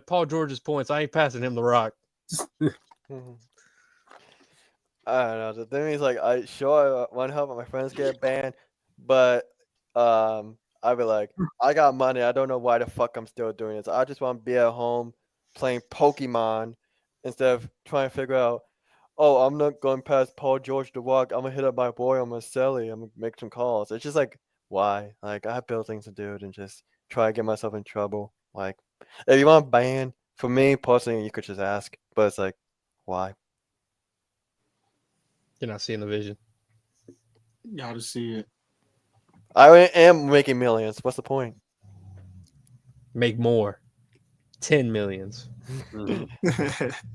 Paul George's points. I ain't passing him the rock. I don't know. The thing is, like, I want to help my friends get banned, but I'd be like, I got money. I don't know why the fuck I'm still doing this. I just want to be at home playing Pokemon instead of trying to figure out, oh, I'm not going past Paul George to walk. I'm gonna hit up my boy. I'm gonna sell it. I'm gonna make some calls. It's just like, why? Like, I have better things to do than just try to get myself in trouble. Like, if you want to ban, for me personally, you could just ask, but it's like, why? You're not seeing the vision. Gotta see it. I am making millions. What's the point? Make more. 10 millions.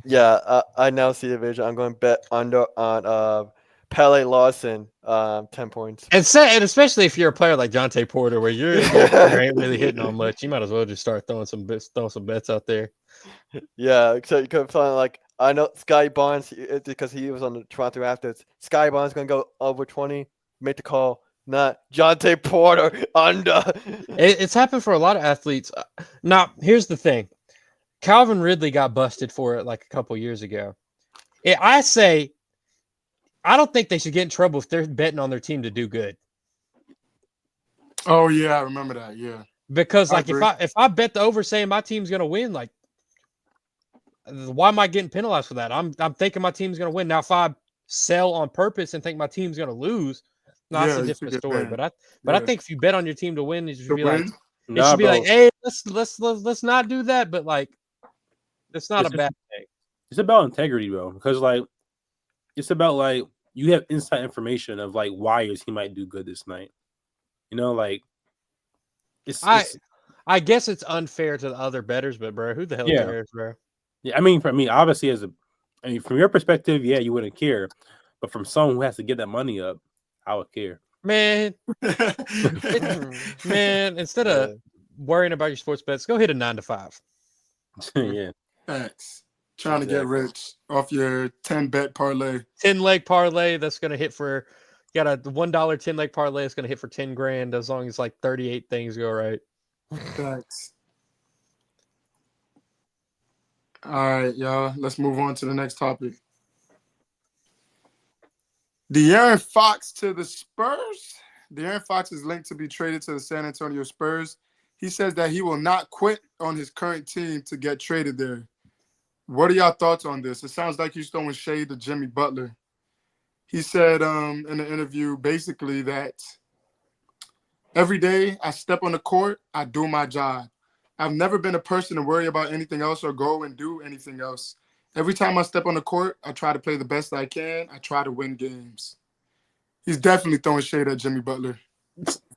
Yeah, I now see the vision. I'm going to bet under on Pele Lawson 10 points. And especially if you're a player like Jonte Porter, where you ain't really hitting on much, you might as well just start throwing some bets out there. Yeah, so you could find like, I know Sky Barnes, because he was on the Toronto Raptors. Sky Barnes going to go over 20, make the call. Not Jonte Porter under. It's happened for a lot of athletes. Now, here's the thing. Calvin Ridley got busted for it like a couple years ago. I don't think they should get in trouble if they're betting on their team to do good. Oh yeah, I remember that. Yeah, Because I like agree. if I bet the over saying my team's gonna win, like why am I getting penalized for that? I'm thinking my team's gonna win. Now if I sell on purpose and think my team's gonna lose, that's Yeah, a you different should get story. banned. But I Yeah. think if you bet on your team to win, it should To be win? like Nah, should be bro. like, hey, let's not do that. But like, it's not a bad thing. It's about integrity, bro. Because like, it's about like you have inside information of like why your team might do good this night. You know, like I guess it's unfair to the other bettors, but bro, who the hell Yeah. cares, bro? yeah. I mean, for me, obviously, from your perspective, yeah, you wouldn't care. But from someone who has to get that money up, I would care. Man, instead of Yeah. worrying about your sports bets, go hit a 9 to 5. Yeah. Facts. Trying to get rich off your 10 bet parlay. 10 leg parlay that's gonna hit for got a $1 10 leg parlay that's gonna hit for 10 grand as long as like 38 things go right. Facts. All right, y'all. Let's move on to the next topic. De'Aaron Fox to the Spurs. De'Aaron Fox is linked to be traded to the San Antonio Spurs. He says that he will not quit on his current team to get traded there. What are y'all thoughts on this? It sounds like he's throwing shade to Jimmy Butler. He said in the interview basically that every day I step on the court, I do my job. I've never been a person to worry about anything else or go and do anything else. Every time I step on the court, I try to play the best I can. I try to win games. He's definitely throwing shade at Jimmy Butler.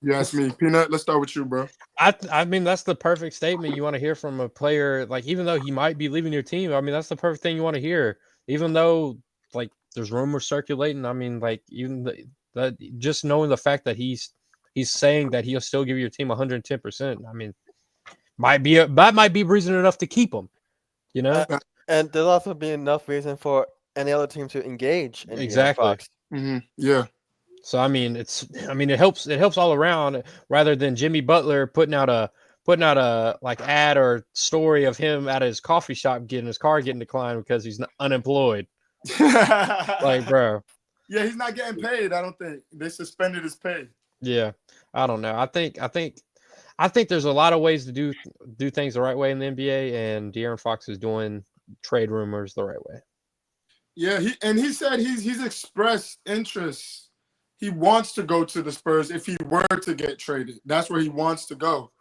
You ask me. Peanut, let's start with you, bro. I mean that's the perfect statement you want to hear from a player. Like even though he might be leaving your team, I mean that's the perfect thing you want to hear. Even though like there's rumors circulating, I mean like even that just knowing the fact that he's saying that he'll still give your team 110%. I mean, that might be reason enough to keep him. You know, And there'll also be enough reason for any other team to engage in exactly. Fox. Mm-hmm. Yeah. So I mean, it helps all around rather than Jimmy Butler putting out a like ad or story of him at his coffee shop getting his car getting declined because he's unemployed. Like, bro. Yeah, he's not getting paid. I don't think they suspended his pay. Yeah, I don't know. I think there's a lot of ways to do things the right way in the NBA, and De'Aaron Fox is doing trade rumors the right way. Yeah, he said he's expressed interest. He wants to go to the Spurs if he were to get traded. That's where he wants to go.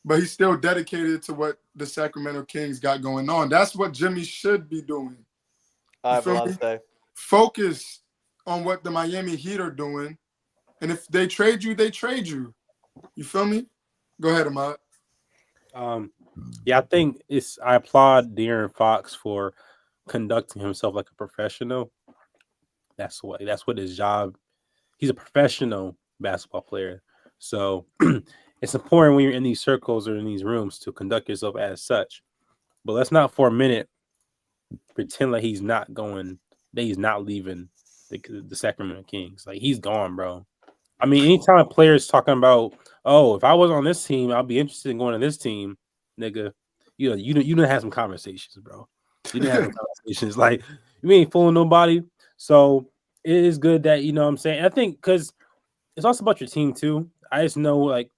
But he's still dedicated to what the Sacramento Kings got going on. That's what Jimmy should be doing. I have a lot to say. Focus on what the Miami Heat are doing. And if they trade you, they trade you. You feel me? Go ahead, Ahmad. Yeah, I think I applaud De'Aaron Fox for conducting himself like a professional. That's what his job. He's a professional basketball player. So it's important when you're in these circles or in these rooms to conduct yourself as such. But let's not for a minute pretend like he's not leaving the Sacramento Kings. Like, he's gone, bro. I mean, anytime a player is talking about, oh, if I was on this team, I'll be interested in going to this team, nigga. You didn't have some conversations, bro. You didn't have some conversations. Like, you ain't fooling nobody. So it is good that, you know what I'm saying. I think because it's also about your team too. I just know, like,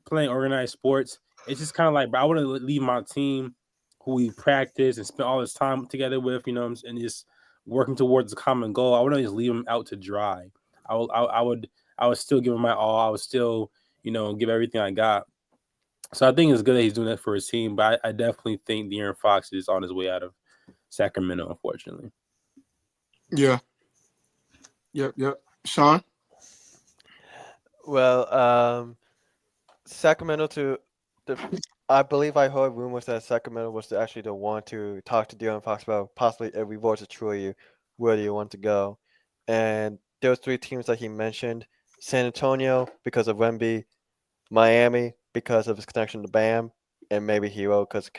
playing organized sports, it's just kind of like, bro, I want to leave my team who we practice and spend all this time together with, you know, and just working towards a common goal. I wouldn't just leave them out to dry. I would still give him my all. I would still, you know, give everything I got. So I think it's good that he's doing that for his team. But I definitely think De'Aaron Fox is on his way out of Sacramento, unfortunately. Yeah. Yep. Sean? Well, Sacramento I believe I heard rumors that Sacramento was actually the one to talk to De'Aaron Fox about possibly if we were to trade you, where do you want to go? And those three teams that he mentioned: San Antonio because of Wemby, Miami because of his connection to Bam, and maybe Hero because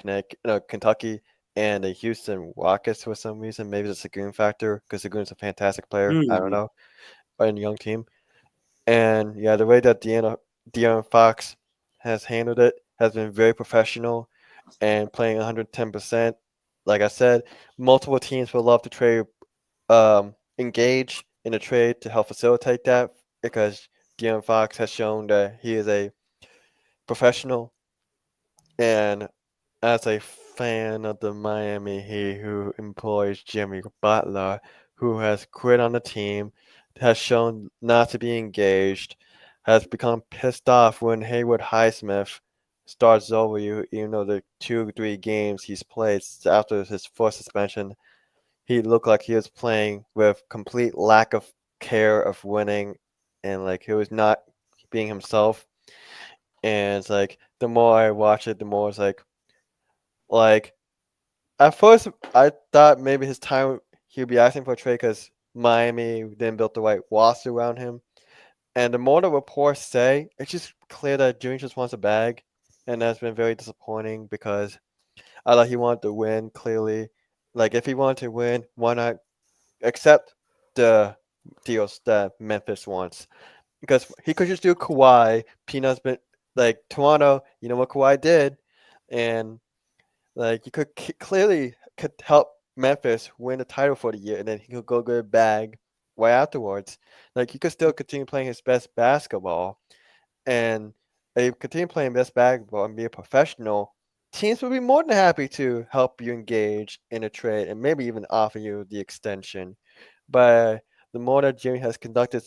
of Kentucky, and the Houston Rockets for some reason. Maybe it's a Sagoon factor because Sagoon's a fantastic player. I don't know, but a young team. And yeah, the way that De'Aaron Fox has handled it has been very professional and playing 110%. Like I said, multiple teams would love to trade, engage in a trade to help facilitate that because De'Aaron Fox has shown that he is a professional. And as a fan of the Miami Heat, who employs Jimmy Butler, who has quit on the team, has shown not to be engaged, has become pissed off when Haywood Highsmith starts over you, even though the 2-3 games he's played after his first suspension, he looked like he was playing with complete lack of care of winning, and like he was not being himself. And it's like the more I watch it, the more it's like at first I thought maybe his time he would be asking for a trade because Miami didn't build the right roster around him. And the more the reports say, it's just clear that Junior just wants a bag, and that's been very disappointing because I thought he wanted to win clearly. Like if he wanted to win, why not accept the deals that Memphis wants? Because he could just do Kawhi. Peanuts been like Toronto. You know what Kawhi did, and like you could clearly could help Memphis win the title for the year, and then he could go get a bag right afterwards. Like he could still continue playing his best basketball, and if he continue playing best basketball and be a professional, teams would be more than happy to help you engage in a trade and maybe even offer you the extension. But the more that Jimmy has conducted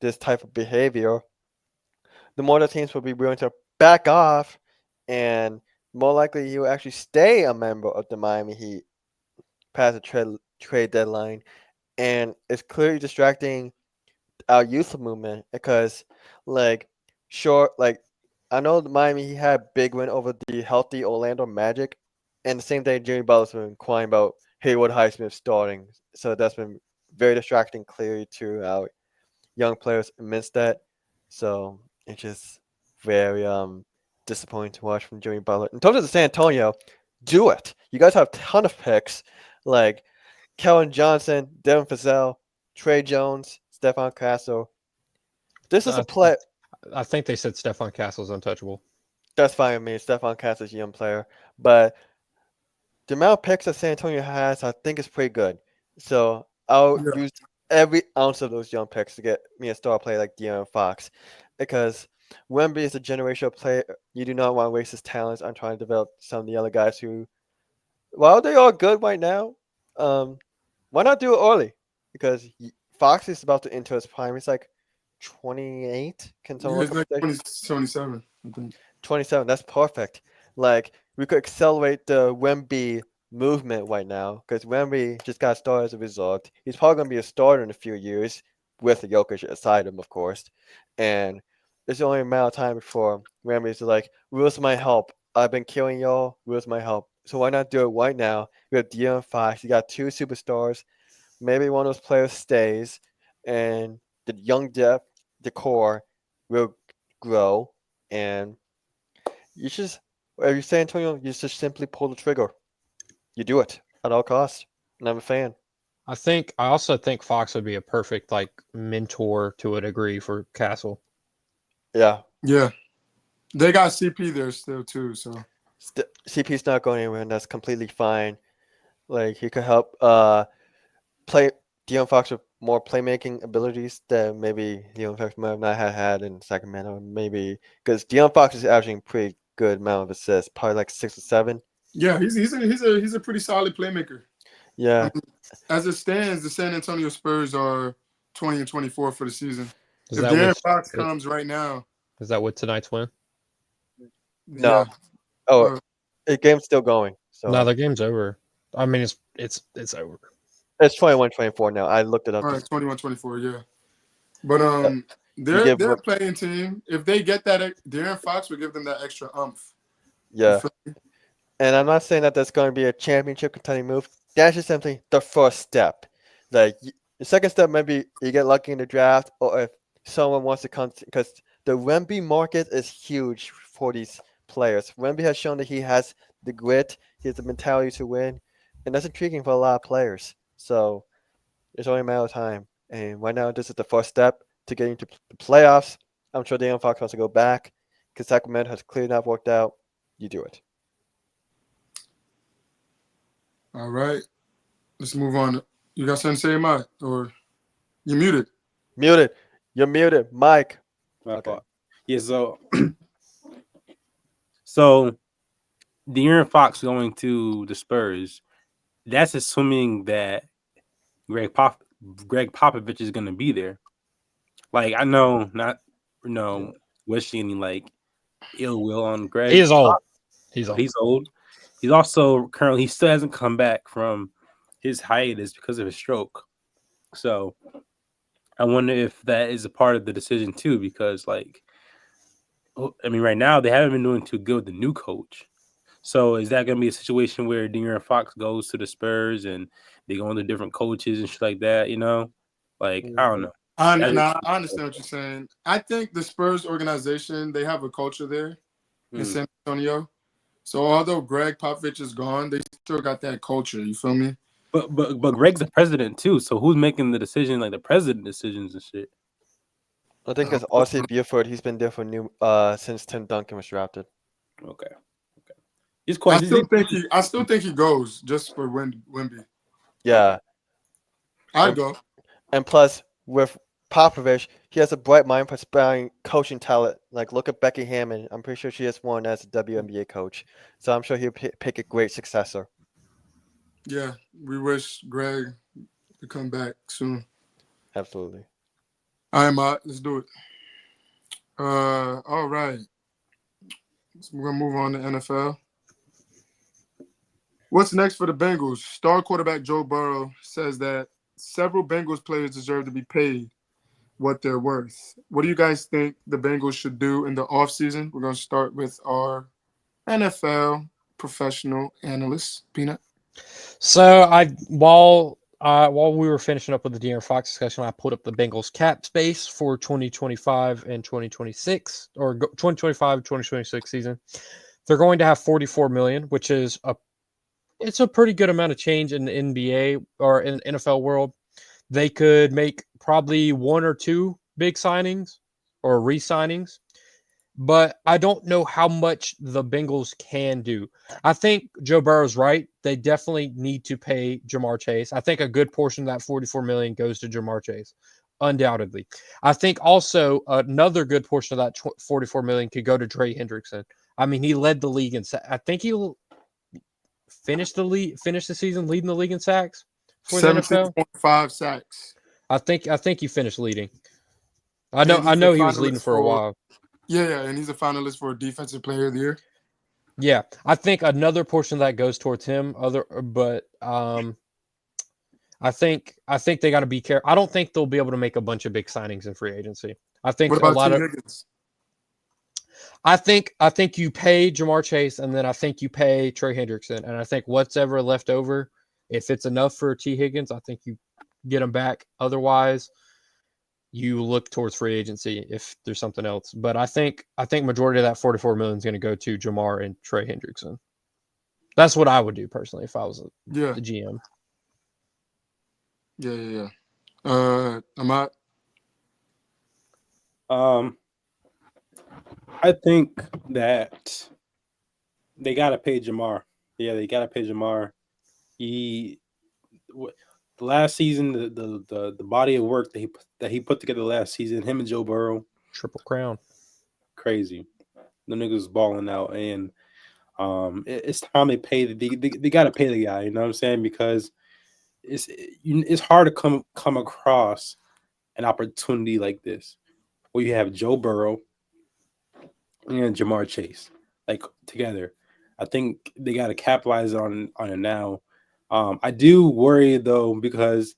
this type of behavior, the more the teams will be willing to back off, and more likely he will actually stay a member of the Miami Heat past the trade deadline. And it's clearly distracting our youth movement because, like, sure, like, I know the Miami Heat had a big win over the healthy Orlando Magic, and the same day Jimmy Butler's been crying about Haywood Highsmith starting. So that's been very distracting clearly to our young players amidst that. So it's just very disappointing to watch from Jimmy Butler. In terms of San Antonio, do it. You guys have a ton of picks like Kellen Johnson, Devin Vassell, Trey Jones, Stephon Castle. This is a play. I think they said Stephon Castle's untouchable. That's fine with me. Stephon Castle's a young player, but the amount of picks that San Antonio has, I think, is pretty good. So I'll use every ounce of those young picks to get me a star player like De'Aaron Fox, because Wemby is a generational player. You do not want to waste his talents on trying to develop some of the other guys who, while they are good right now, why not do it early? Because Fox is about to enter his prime. He's like 28. Can someone He's look up like the 20, 27, I think. 27? That's perfect. Like, we could accelerate the Wemby movement right now because Wemby just got started as a result. He's probably going to be a starter in a few years with Jokic aside him, of course. And it's only a matter of time before Wemby's like, where's my help? I've been killing y'all. Where's my help? So why not do it right now? We have De'Aaron Fox. You got two superstars. Maybe one of those players stays, and the young depth, the core, will grow. And you just, are you saying, Antonio? You just simply pull the trigger. You do it at all costs. And I'm a fan. I also think Fox would be a perfect like mentor to a degree for Castle. Yeah. Yeah. They got CP there still too, so CP's not going anywhere, and that's completely fine. Like, he could help play De'Aaron Fox with more playmaking abilities that maybe De'Aaron Fox might have not had in Sacramento. Maybe because De'Aaron Fox is averaging pretty good amount of assists, probably like 6 or 7. yeah, he's a pretty solid playmaker. Yeah. As it stands, the San Antonio Spurs are 20-24 for the season. Is If that De'Aaron what Fox comes right now, is that what tonight's win? No. yeah. Oh, the game's still going. So No, the game's over. I mean, it's over. it's 21-24 now. I looked it up. All right, 21-24, yeah. But You give they're a playing team. If they get that, De'Aaron Fox would give them that extra umph. Yeah. And I'm not saying that that's going to be a championship contending move. That's just simply the first step. Like, the second step, maybe you get lucky in the draft, or if someone wants to come, because the Wemby market is huge for these players. Wemby has shown that he has the grit, he has the mentality to win, and that's intriguing for a lot of players. So it's only a matter of time. And right now, this is the first step to getting to the playoffs. I'm sure De'Aaron Fox wants to go back because Sacramento has clearly not worked out. You do it. All right. Let's move on. You got something to say, Mike? Or you muted? Muted. You're muted, Mike. My fault. Yeah, so De'Aaron Fox going to the Spurs, that's assuming that Greg Popovich is going to be there. Like, I know, not wishing any like ill will on Greg. He is old. He's old. He's also currently, he still hasn't come back from his hiatus because of his stroke. So I wonder if that is a part of the decision too, because like, I mean, right now they haven't been doing too good with the new coach. So is that going to be a situation where De'Aaron Fox goes to the Spurs and they go into different coaches and shit like that? You know, like I don't know. I understand what you're saying. I think the Spurs organization, they have a culture there in San Antonio. So although Greg Popovich is gone, they still got that culture. You feel me? But Greg's the president too. So who's making the decision? Like the president decisions and shit. I think it's R.C. Buford. He's been there for since Tim Duncan was drafted. Okay. His question. I still think he goes just for Wemby. Yeah. I'd go. And plus, with Popovich, he has a bright mind for spelling coaching talent. Like, look at Becky Hammond. I'm pretty sure she has won as a WNBA coach. So I'm sure he'll pick a great successor. Yeah, we wish Greg to come back soon. Absolutely. All right, Matt, let's do it. All right. So we're going to move on to NFL. What's next for the Bengals? Star quarterback Joe Burrow says that several Bengals players deserve to be paid what they're worth. What do you guys think the Bengals should do in the offseason? We're going to start with our NFL professional analyst, Peanut. So while we were finishing up with the De'Aaron Fox discussion, I pulled up the Bengals cap space for 2025 and 2026, or 2025-2026 season. They're going to have $44 million, which is it's a pretty good amount of change in the NBA or in the NFL world. They could make probably one or two big signings or re-signings, but I don't know how much the Bengals can do. I think Joe Burrow's right. They definitely need to pay Jamar Chase. I think a good portion of that $44 million goes to Jamar Chase. undoubtedly. I think also another good portion of that $44 million could go to Trey Hendrickson. I mean, he led the league in I think he finished the season leading the league in sacks for the NFL. 17.5 sacks. I think he finished leading. I And he's know a he was leading finalist for a while. Yeah, and he's a finalist for Defensive Player of the Year. Yeah, I think another portion of that goes towards him. But I think they got to be careful. I don't think they'll be able to make a bunch of big signings in free agency. I think What about T. Higgins? I think you pay Jamar Chase, and then I think you pay Trey Hendrickson, and I think what's ever left over, if it's enough for T. Higgins, I think you get him back. Otherwise, you look towards free agency if there's something else. But I think majority of that $44 million is going to go to Jamar and Trey Hendrickson. That's what I would do personally if I was the GM. Yeah. Ahmad? I think that they gotta pay Jamar. Yeah, they gotta pay Jamar. The last season, the body of work that he put together last season, him and Joe Burrow, Triple crown, crazy. The niggas balling out, and it's time they pay. They gotta pay the guy. You know what I'm saying? Because it's hard to come across an opportunity like this where you have Joe Burrow and Jamar Chase like together. I think they got to capitalize on it now. I do worry though because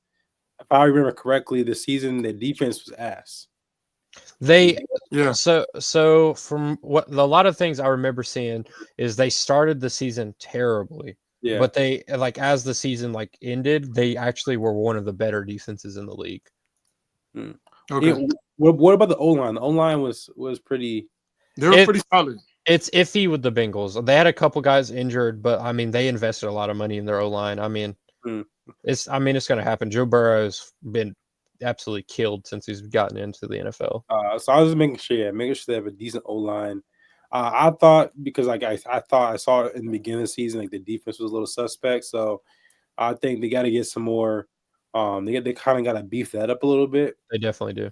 if I remember correctly, the season the defense was ass. So from what a lot of things I remember seeing is they started the season terribly. Yeah. But they as the season ended, they actually were one of the better defenses in the league. Okay. Yeah, what about the O-line? The O-line was pretty. They were pretty solid. It's iffy with the Bengals. They had a couple guys injured, but I mean they invested a lot of money in their O-line. I mean, it's going to happen. Joe Burrow's been absolutely killed since he's gotten into the NFL. So I was making sure they have a decent O-line. I thought because I thought I saw it in the beginning of the season the defense was a little suspect, so I think they got to get some more. They kind of got to beef that up a little bit. They definitely do.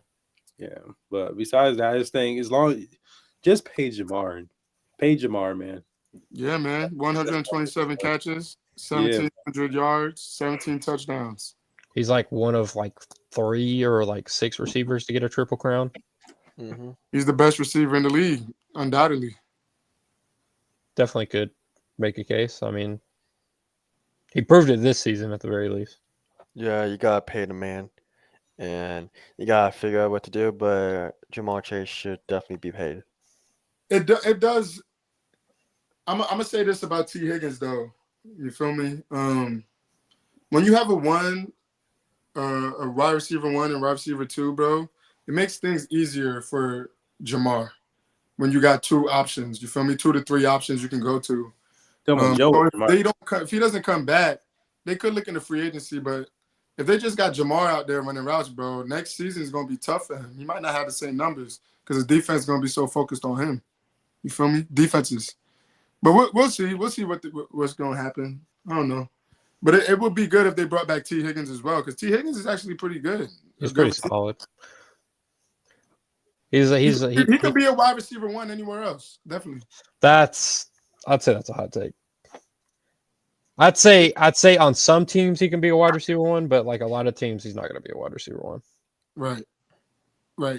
Yeah, but besides that, I just think just pay Jamar, man. Yeah, man. 127 catches, 1,700 yards, 17 touchdowns. He's one of 3 or 6 receivers to get a triple crown. Mm-hmm. He's the best receiver in the league, undoubtedly. Definitely could make a case. I mean, he proved it this season at the very least. Yeah, you gotta pay the man, and you gotta figure out what to do. But Jamar Chase should definitely be paid. It does. I'm gonna say this about T. Higgins though. You feel me? When you have a wide receiver 1 and wide receiver 2, bro, it makes things easier for Jamar when you got 2 options. You feel me? 2 to 3 options you can go to. If he doesn't come back, they could look into free agency. But if they just got Jamar out there running routes, bro, next season is gonna be tough for him. He might not have the same numbers because his defense is gonna be so focused on him. You feel me? Defenses. But we'll see. We'll see what's gonna happen. I don't know. But it would be good if they brought back T. Higgins as well, because T. Higgins is actually pretty good. He's pretty solid. He could be a wide receiver 1 anywhere else. Definitely. I'd say that's a hot take. I'd say on some teams he can be a wide receiver 1, but a lot of teams he's not going to be a wide receiver 1. Right.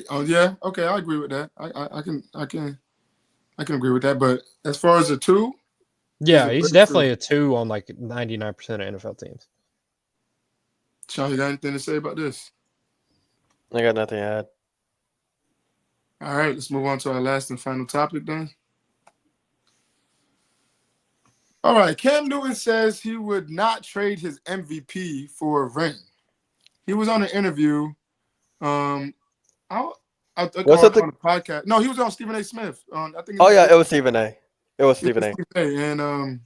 Oh yeah. Okay, I agree with that. I can agree with that. But as far as a 2. Yeah, he's definitely a 2 on 99% of NFL teams. Sean, you got anything to say about this? I got nothing to add. All right, let's move on to our last and final topic then. All right, Cam Newton says he would not trade his MVP for a ring. He was on an interview. On a podcast. No, he was on Stephen A. Smith. It was Stephen A. It was Stephen A. And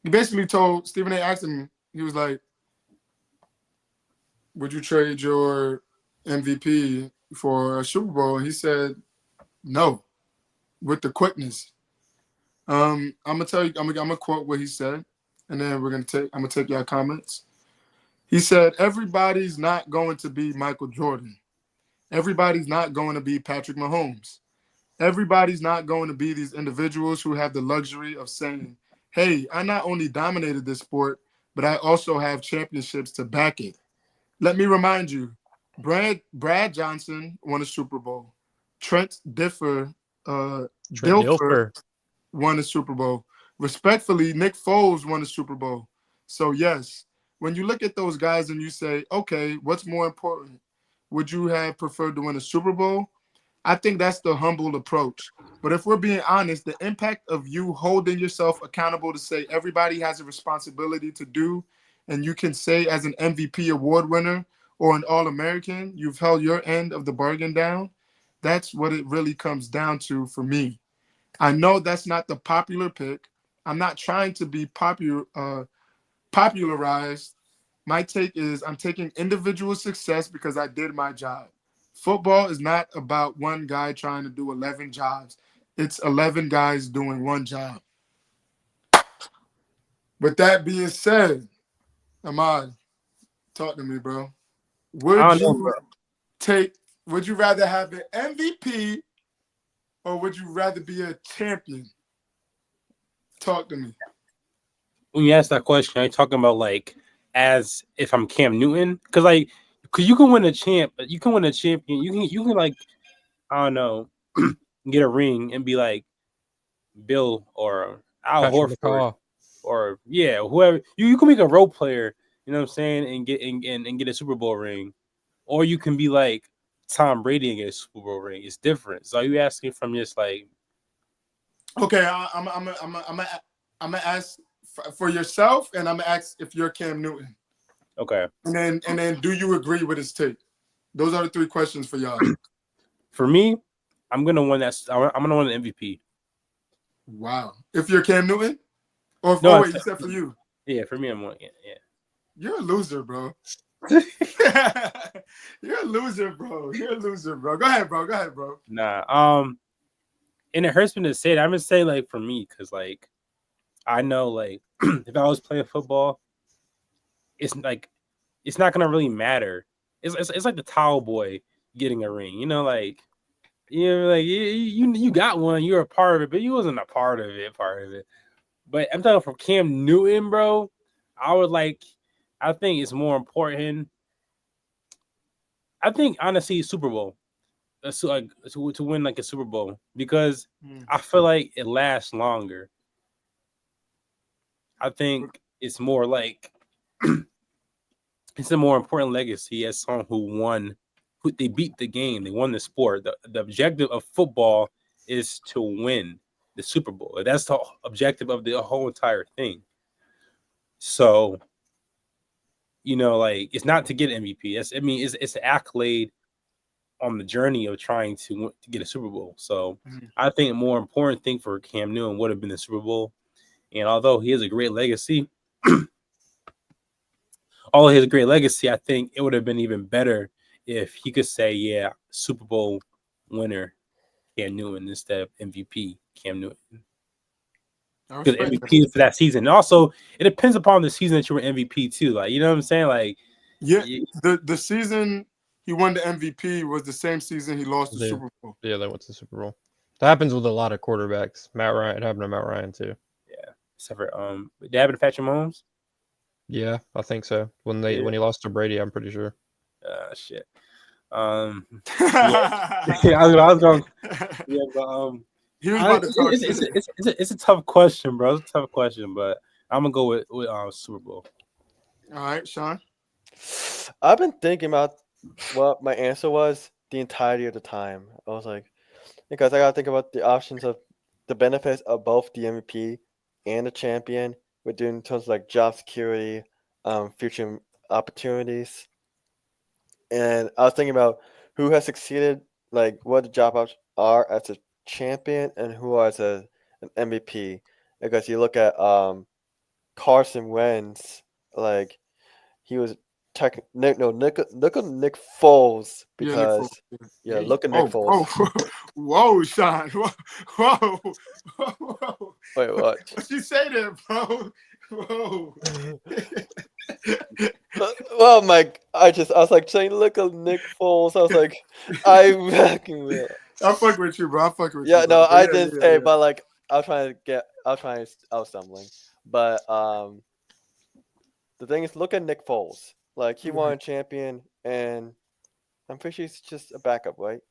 he basically told Stephen A. asked him, he was like, "Would you trade your MVP for a Super Bowl?" And he said, "No," with the quickness. I'm gonna tell you. I'm gonna quote what he said, and then I'm gonna take your comments. He said, "Everybody's not going to be Michael Jordan. Everybody's not going to be Patrick Mahomes. Everybody's not going to be these individuals who have the luxury of saying, hey, I not only dominated this sport, but I also have championships to back it. Let me remind you, Brad Johnson won a Super Bowl. Trent Dilfer won a Super Bowl. Respectfully, Nick Foles won a Super Bowl. So, yes, when you look at those guys and you say, okay, what's more important? Would you have preferred to win a Super Bowl? I think that's the humble approach. But if we're being honest, the impact of you holding yourself accountable to say everybody has a responsibility to do, and you can say as an MVP award winner or an All-American, you've held your end of the bargain down, that's what it really comes down to for me. I know that's not the popular pick. I'm not trying to be popularized. My take is I'm taking individual success because I did my job. Football is not about one guy trying to do 11 jobs. It's 11 guys doing one job. With that being said, Ahmad, talk to me, bro. Would you rather have an MVP or would you rather be a champion? Talk to me. When you ask that question, are you talking about like as if I'm Cam Newton? Because you can win a champ, you can win a champion. You can like, I don't know, get a ring and be like Bill or Al Horford or whoever. You can make a role player, you know what I'm saying, and get a Super Bowl ring, or you can be like Tom Brady and get a Super Bowl ring. It's different. So are you asking from just like? Okay, I'm gonna ask for yourself, and I'm gonna ask if you're Cam Newton. Okay. And then do you agree with his take? Those are the three questions for y'all. For me, I'm gonna win that. I'm gonna win the MVP. Wow. If you're Cam Newton, or if, no, wait, you said for you. Yeah, for me, I'm winning it. Yeah. You're a loser, bro. You're a loser, bro. Go ahead, bro. Nah. And it hurts me to say that. I'm gonna say like for me, because like I know like if I was playing football, it's not gonna really matter. It's like the towel boy getting a ring, you know, like you got one, you're a part of it, but you wasn't a part of it. But I'm talking from Cam Newton, bro. I think it's more important. I think honestly, Super Bowl, to win like a Super Bowl, because I feel like it lasts longer. I think it's more like it's a more important legacy as someone who they beat the game, they won the sport. The objective of football is to win the Super Bowl. That's the objective of the whole entire thing. So, you know, like it's not to get MVP. It's an accolade on the journey of trying to get a Super Bowl. So, I think a more important thing for Cam Newton would have been the Super Bowl. And although he has a great legacy, I think it would have been even better if he could say, yeah, Super Bowl winner Cam Newton instead of MVP Cam Newton. Because MVP for that season. And also, it depends upon the season that you were MVP too. Like, you know what I'm saying? Like, the season he won the MVP was the same season he lost the Super Bowl. Yeah, they went to the Super Bowl. That happens with a lot of quarterbacks. It happened to Matt Ryan too. Yeah, except for did it happen to Patrick Mahomes? Yeah, I think so. When he lost to Brady, I'm pretty sure. Shit. I was going. Yeah, but he was about to talk it's a tough question, bro. It's a tough question, but I'm gonna go with Super Bowl. All right, Sean. I've been thinking about what my answer was the entirety of the time. I was like, because I gotta think about the options of the benefits of both the MVP and the champion, with in terms of like job security, future opportunities. And I was thinking about who has succeeded, like what the job options are as a champion and who are as an MVP. Because you look at Carson Wentz, like he was Nick Foles, because look at Nick Foles. Whoa, Sean. Whoa. Wait, what? What you say there, bro? Whoa. Well, Mike, I was like saying, look at Nick Foles. I was like, I fucking will. I fuck with you, bro. I fuck with Yeah, you. no, Bro. I did say, but like, I was stumbling. But the thing is, look at Nick Foles. Like, he won a champion, and I'm pretty sure he's just a backup, right?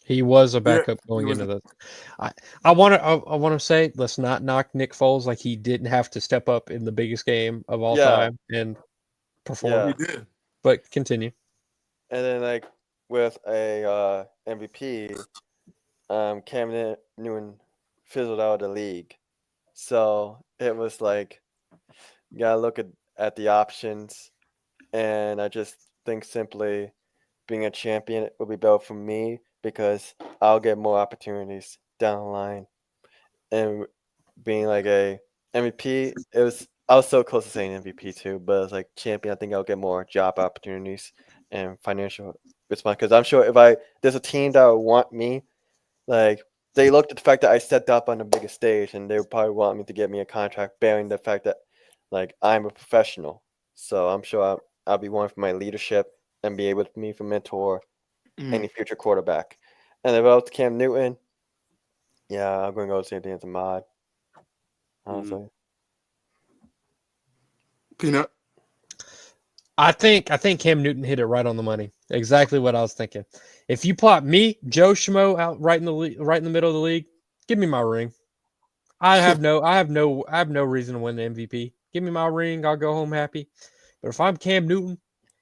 He was a Yeah, backup he going was into this. I want to say, let's not knock Nick Foles. Like, he didn't have to step up in the biggest game of all Yeah. time and perform. Yeah. He did. But continue. And then like with a MVP, Cam Newton fizzled out of the league. So it was like you gotta look at the options, and I just think simply being a champion would be better for me because I'll get more opportunities down the line. And being like a MVP, I was so close to saying MVP too, but it's like champion. I think I'll get more job opportunities and financial response because I'm sure if there's a team that would want me, like they looked at the fact that I stepped up on the biggest stage, and they would probably want me to get me a contract bearing the fact that like I'm a professional. So I'm sure I'll be one for my leadership and be able to mentor any future quarterback. And about Cam Newton, yeah, I'm going to go the same thing as Ahmad. Honestly. Peanut. I think Cam Newton hit it right on the money. Exactly what I was thinking. If you plot me, Joe Schmo, out right in the middle of the league, give me my ring. I have no reason to win the MVP. Give me my ring, I'll go home happy. But if I'm Cam Newton,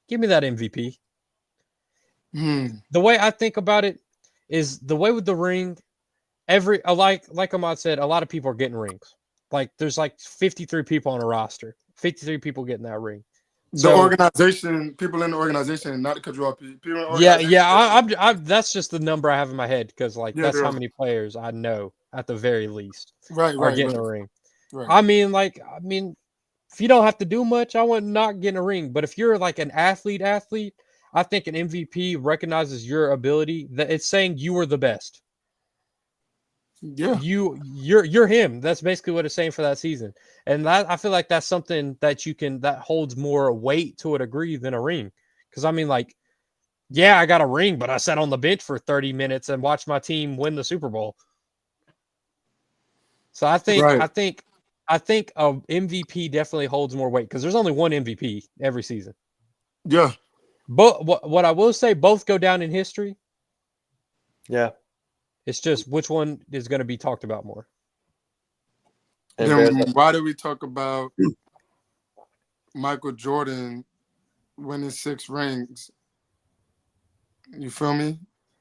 give me that MVP. The way I think about it is the way with the ring. Like Ahmad said, a lot of people are getting rings. Like there's like 53 people on a roster. 53 people getting that ring. The organization, people in the organization, not to cut you off. People in the organization. I'm that's just the number I have in my head because like that's how many players I know at the very least are getting a ring. Right. I mean, if you don't have to do much, I want not getting a ring. But if you're like an athlete, I think an MVP recognizes your ability. That it's saying you were the best. Yeah, you're him. That's basically what it's saying for that season, and I feel like that's something that holds more weight to a degree than a ring. Because I mean, like, yeah, I got a ring, but I sat on the bench for 30 minutes and watched my team win the Super Bowl. So I think a MVP definitely holds more weight because there's only one MVP every season. Yeah. But what I will say, both go down in history. Yeah. It's just which one is going to be talked about more. Then why do we talk about Michael Jordan winning 6 rings? You feel me?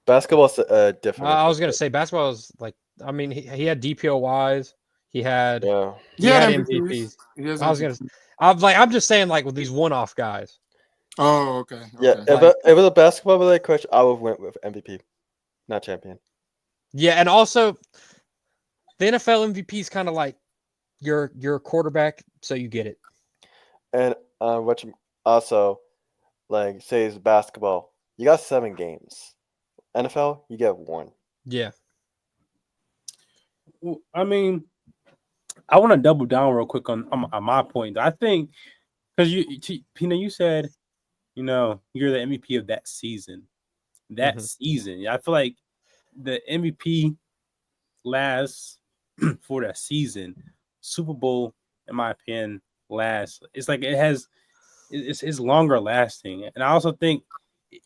Basketball's different. I was going to say basketball is like, I mean, he had DPOYs. He had MVPs. I'm just saying like with these one-off guys. Oh, okay. Yeah, if it was a basketball related question, I would have went with MVP, not champion. Yeah, and also the NFL MVP is kind of like you're a quarterback, so you get it. And what you also like say is basketball, you got 7 games. NFL, you get 1. Yeah. I mean, I want to double down real quick on my point. I think because Pina, you said, you're the MVP of that season. Season, I feel like the MVP lasts for that season. Super Bowl, in my opinion, lasts. It's like it's longer lasting, and I also think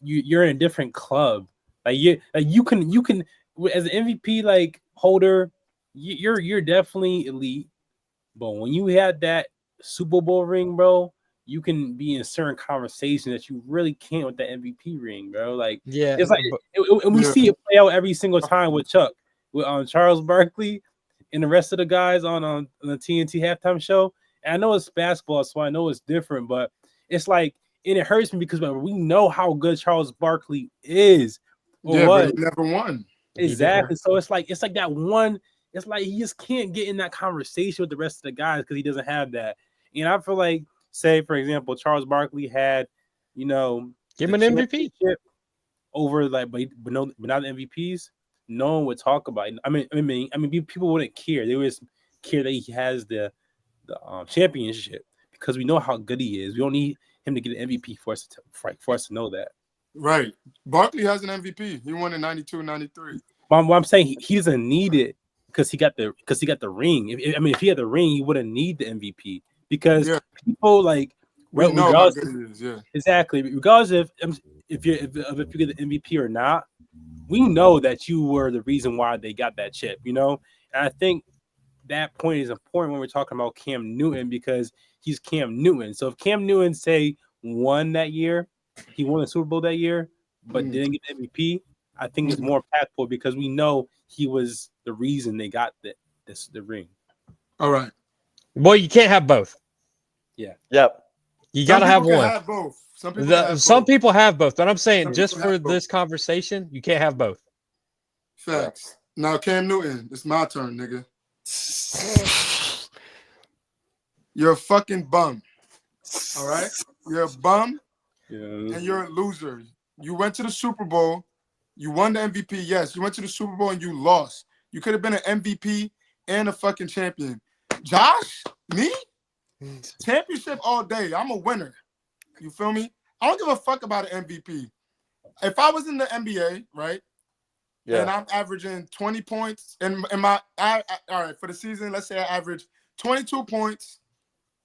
you're in a different club. Like you can as an MVP like holder, you're definitely elite. But when you had that Super Bowl ring, bro, you can be in certain conversations that you really can't with the MVP ring, bro. Like, yeah, it's like, and we see it play out every single time with Chuck, with Charles Barkley, and the rest of the guys on the TNT halftime show. And I know it's basketball, so I know it's different, but it's like, and it hurts me because we know how good Charles Barkley is. But he never won. Exactly. So it's like that one. It's like he just can't get in that conversation with the rest of the guys because he doesn't have that. And I feel like, say, for example, Charles Barkley had, give him an MVP over but not the MVPs. No one would talk about it. I mean, people wouldn't care. They would just care that he has the championship because we know how good he is. We don't need him to get an MVP for us to know that. Right. Barkley has an MVP. He won in 92, 93. What I'm saying, he doesn't need it because he got the ring. If he had the ring, he wouldn't need the MVP because people like we know how good he is. Yeah, exactly. Regardless if you get the MVP or not, we know that you were the reason why they got that chip. And I think that point is important when we're talking about Cam Newton because he's Cam Newton. So if Cam Newton won that year, he won the Super Bowl that year, but didn't get the MVP, I think it's more impactful because we know he was the reason they got the ring. All right. Well, you can't have both. Yeah. Yep. You got to have one. Have both. Some people have both, but I'm saying just for this conversation, you can't have both. Facts. Now, Cam Newton, it's my turn, nigga. You're a fucking bum. All right? You're a bum, and you're a loser. You went to the Super Bowl. You won the MVP, yes. You went to the Super Bowl and you lost. You could have been an MVP and a fucking champion. Josh, me? Championship all day. I'm a winner. You feel me? I don't give a fuck about an MVP. If I was in the NBA, right? Yeah. And I'm averaging 20 points all right, for the season, let's say I average 22 points,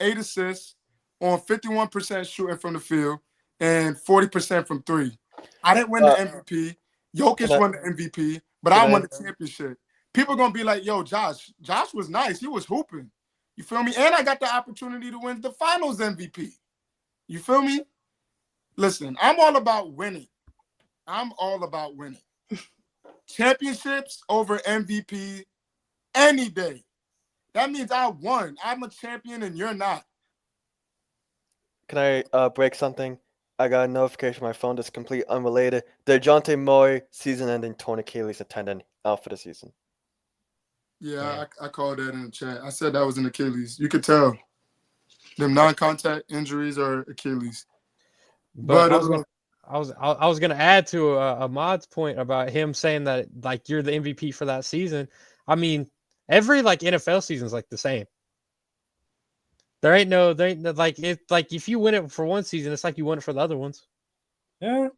8 assists on 51% shooting from the field and 40% from three. I didn't win the MVP. Jokic won the MVP, but I won the championship. People are going to be like, yo, Josh was nice. He was hooping. You feel me? And I got the opportunity to win the finals MVP. You feel me? Listen, I'm all about winning. Championships over MVP any day. That means I won. I'm a champion and you're not. Can I break something? I got a notification on my phone that's completely unrelated. DeJounte Murray season-ending torn Achilles attendant out for the season. Yeah, I called that in the chat. I said that was an Achilles. You could tell. Them non-contact injuries are Achilles. But I was gonna add to Ahmad's point about him saying that like you're the MVP for that season. I mean, every like NFL season is like the same. There ain't no like if you win it for one season, it's like you won it for the other ones. Yeah.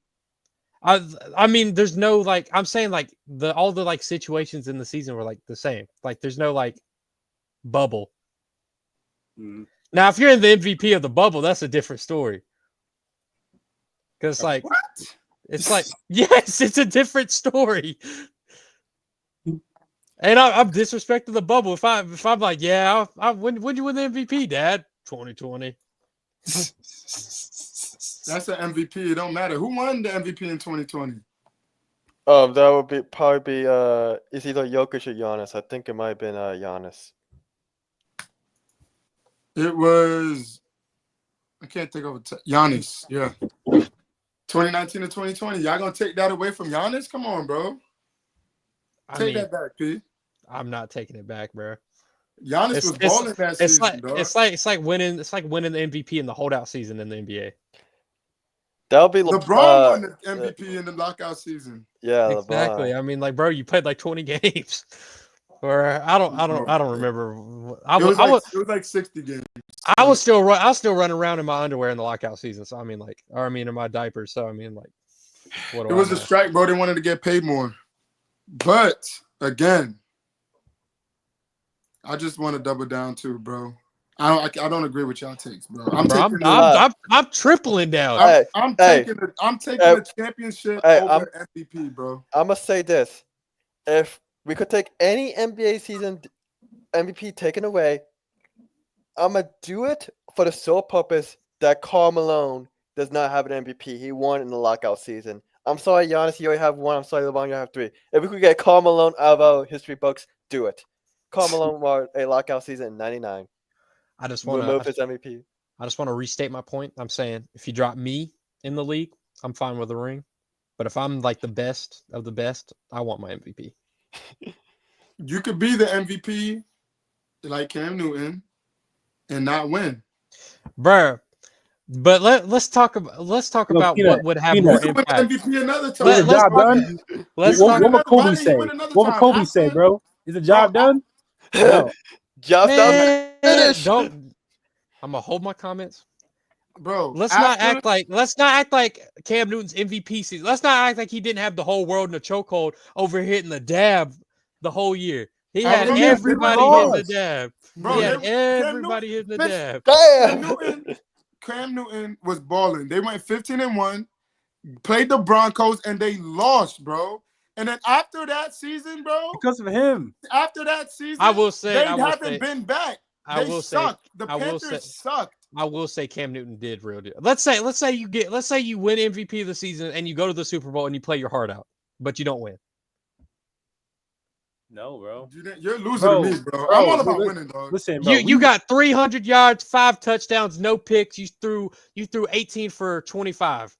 I mean, there's no like I'm saying like all the like situations in the season were like the same. Like there's no like bubble. Mm. Now, if you're in the MVP of the bubble, that's a different story. Because like what? It's like yes, it's a different story. And I'm disrespecting the bubble. If I'm like, yeah, when you win the MVP, Dad? 2020. That's an MVP. It don't matter. Who won the MVP in 2020? That would probably be it's either Jokic or Giannis. I think it might have been Giannis. It was I can't think of it. Giannis, yeah. 2019 to 2020. Y'all gonna take that away from Giannis? Come on, bro. Take that back, P. I'm not taking it back, bro. Giannis was balling that season, dog. It's like winning the MVP in the holdout season in the NBA. That'll be LeBron won the MVP in the lockout season. Yeah, exactly. LeBron. I mean, like, bro, you played like 20 games, or I don't remember. It was like 60 games. I was still running around in my underwear in the lockout season. So I mean, in my diapers. So I mean, like, it was a strike, bro. They wanted to get paid more, but again, I just want to double down too, bro. I don't agree with y'all takes, bro. I'm tripling down. I'm taking the championship over MVP, bro. I'm gonna say this: if we could take any NBA season MVP taken away, I'm gonna do it for the sole purpose that Karl Malone does not have an MVP. He won in the lockout season. I'm sorry, Giannis, you already have one. I'm sorry, LeBron, you have three. If we could get Karl Malone out of our history books, do it. Karl Malone won a lockout season in '99. I just want to remove his MVP. I just want to restate my point. I'm saying if you drop me in the league, I'm fine with the ring. But if I'm like the best of the best, I want my MVP. You could be the MVP like Cam Newton and not win, bro. But let's talk about what would have more impact. MVP another time. What would Kobe say? What would Kobe say, bro? Is the job done? No. Job done. Finish. I'm gonna hold my comments. bro. Let's not act like Cam Newton's MVP season. Let's not act like he didn't have the whole world in a chokehold over hitting the dab the whole year. He had everybody hitting the dab. Bro, He had everybody hitting the dab. Cam Newton was balling. They went 15-1, played the Broncos, and they lost, bro. And then after that season, bro, because of him. After that season, they haven't been back. They sucked. The Panthers sucked. I will say Cam Newton did real deal. Let's say you win MVP of the season and you go to the Super Bowl and you play your heart out, but you don't win. No, bro. You're losing to me, bro. I'm all about winning, dog. Listen, bro, you got 300 yards, 5 touchdowns, no picks. You threw 18 for 25.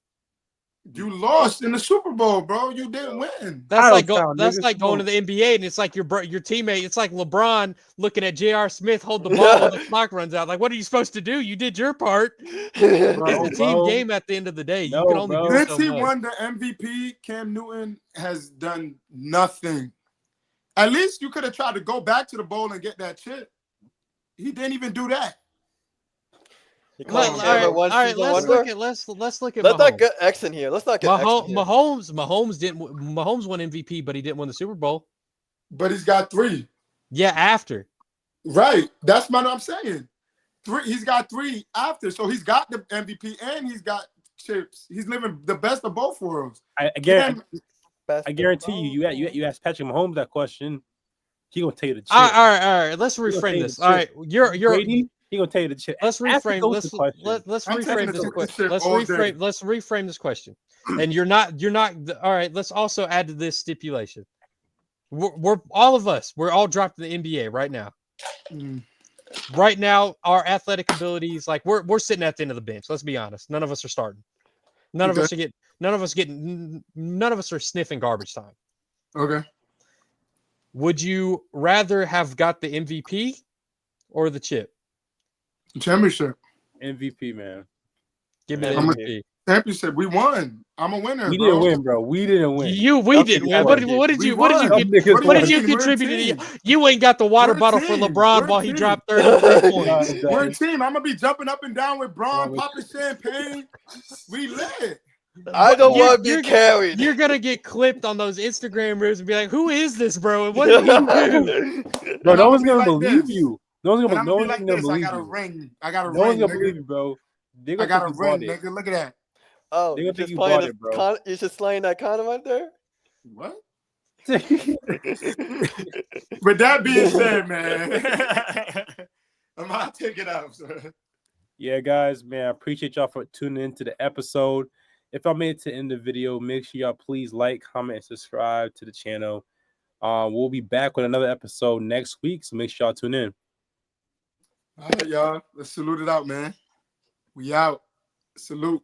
You lost in the Super Bowl, bro. You didn't win. That's like going to the NBA, and it's like your teammate. It's like LeBron looking at J.R. Smith hold the ball while the clock runs out. Like, what are you supposed to do? You did your part. It's a team game at the end of the day. You can only do so much. Since he won the MVP, Cam Newton has done nothing. At least you could have tried to go back to the bowl and get that chip. He didn't even do that. All right. Let's look at Mahomes. Let's not get X in here. Let's not get Mahomes won MVP, but he didn't win the Super Bowl. But he's got 3. Yeah, after. Right. That's what I'm saying. 3. He's got 3 after. So he's got the MVP and he's got chips. He's living the best of both worlds. I guarantee you asked Patrick Mahomes that question, he gonna tell you the chip. All right. Let's reframe this. All right, you're Brady. He gonna tell you the chip. Let's reframe. Let's reframe this question. Let's reframe this question. And you're not. All right. Let's also add to this stipulation. We're all of us. We're all dropped in the NBA right now. Right now, our athletic abilities, like we're sitting at the end of the bench. Let's be honest. None of us are starting. None of us are sniffing garbage time. Okay. Would you rather have got the MVP or the chip? Championship. MVP, man. Give me the MVP. Championship. We won. I'm a winner. We didn't win, bro. We didn't win. We didn't win. What did you contribute to? You ain't got the water bottle for LeBron while he dropped 33 points. We're a team. I'm gonna be jumping up and down with Braun, popping champagne. We lit. I don't want to be carried. You're gonna get clipped on those Instagram reels and be like, "Who is this, bro? And what did he do?" Bro, no one's gonna believe you. No one's gonna believe you. I got a ring. I got a ring. No one's gonna believe you, bro. I got a ring, nigga. Look at that. Oh, you're just playing it, bro. You're just slaying that condom right there. What? With that being said, man, I'm gonna take it out, sir. Yeah, guys, man, I appreciate y'all for tuning into the episode. If I made it to the end of the video, make sure y'all please like, comment, and subscribe to the channel. We'll be back with another episode next week, so make sure y'all tune in. All right, y'all. Let's salute it out, man. We out. Salute.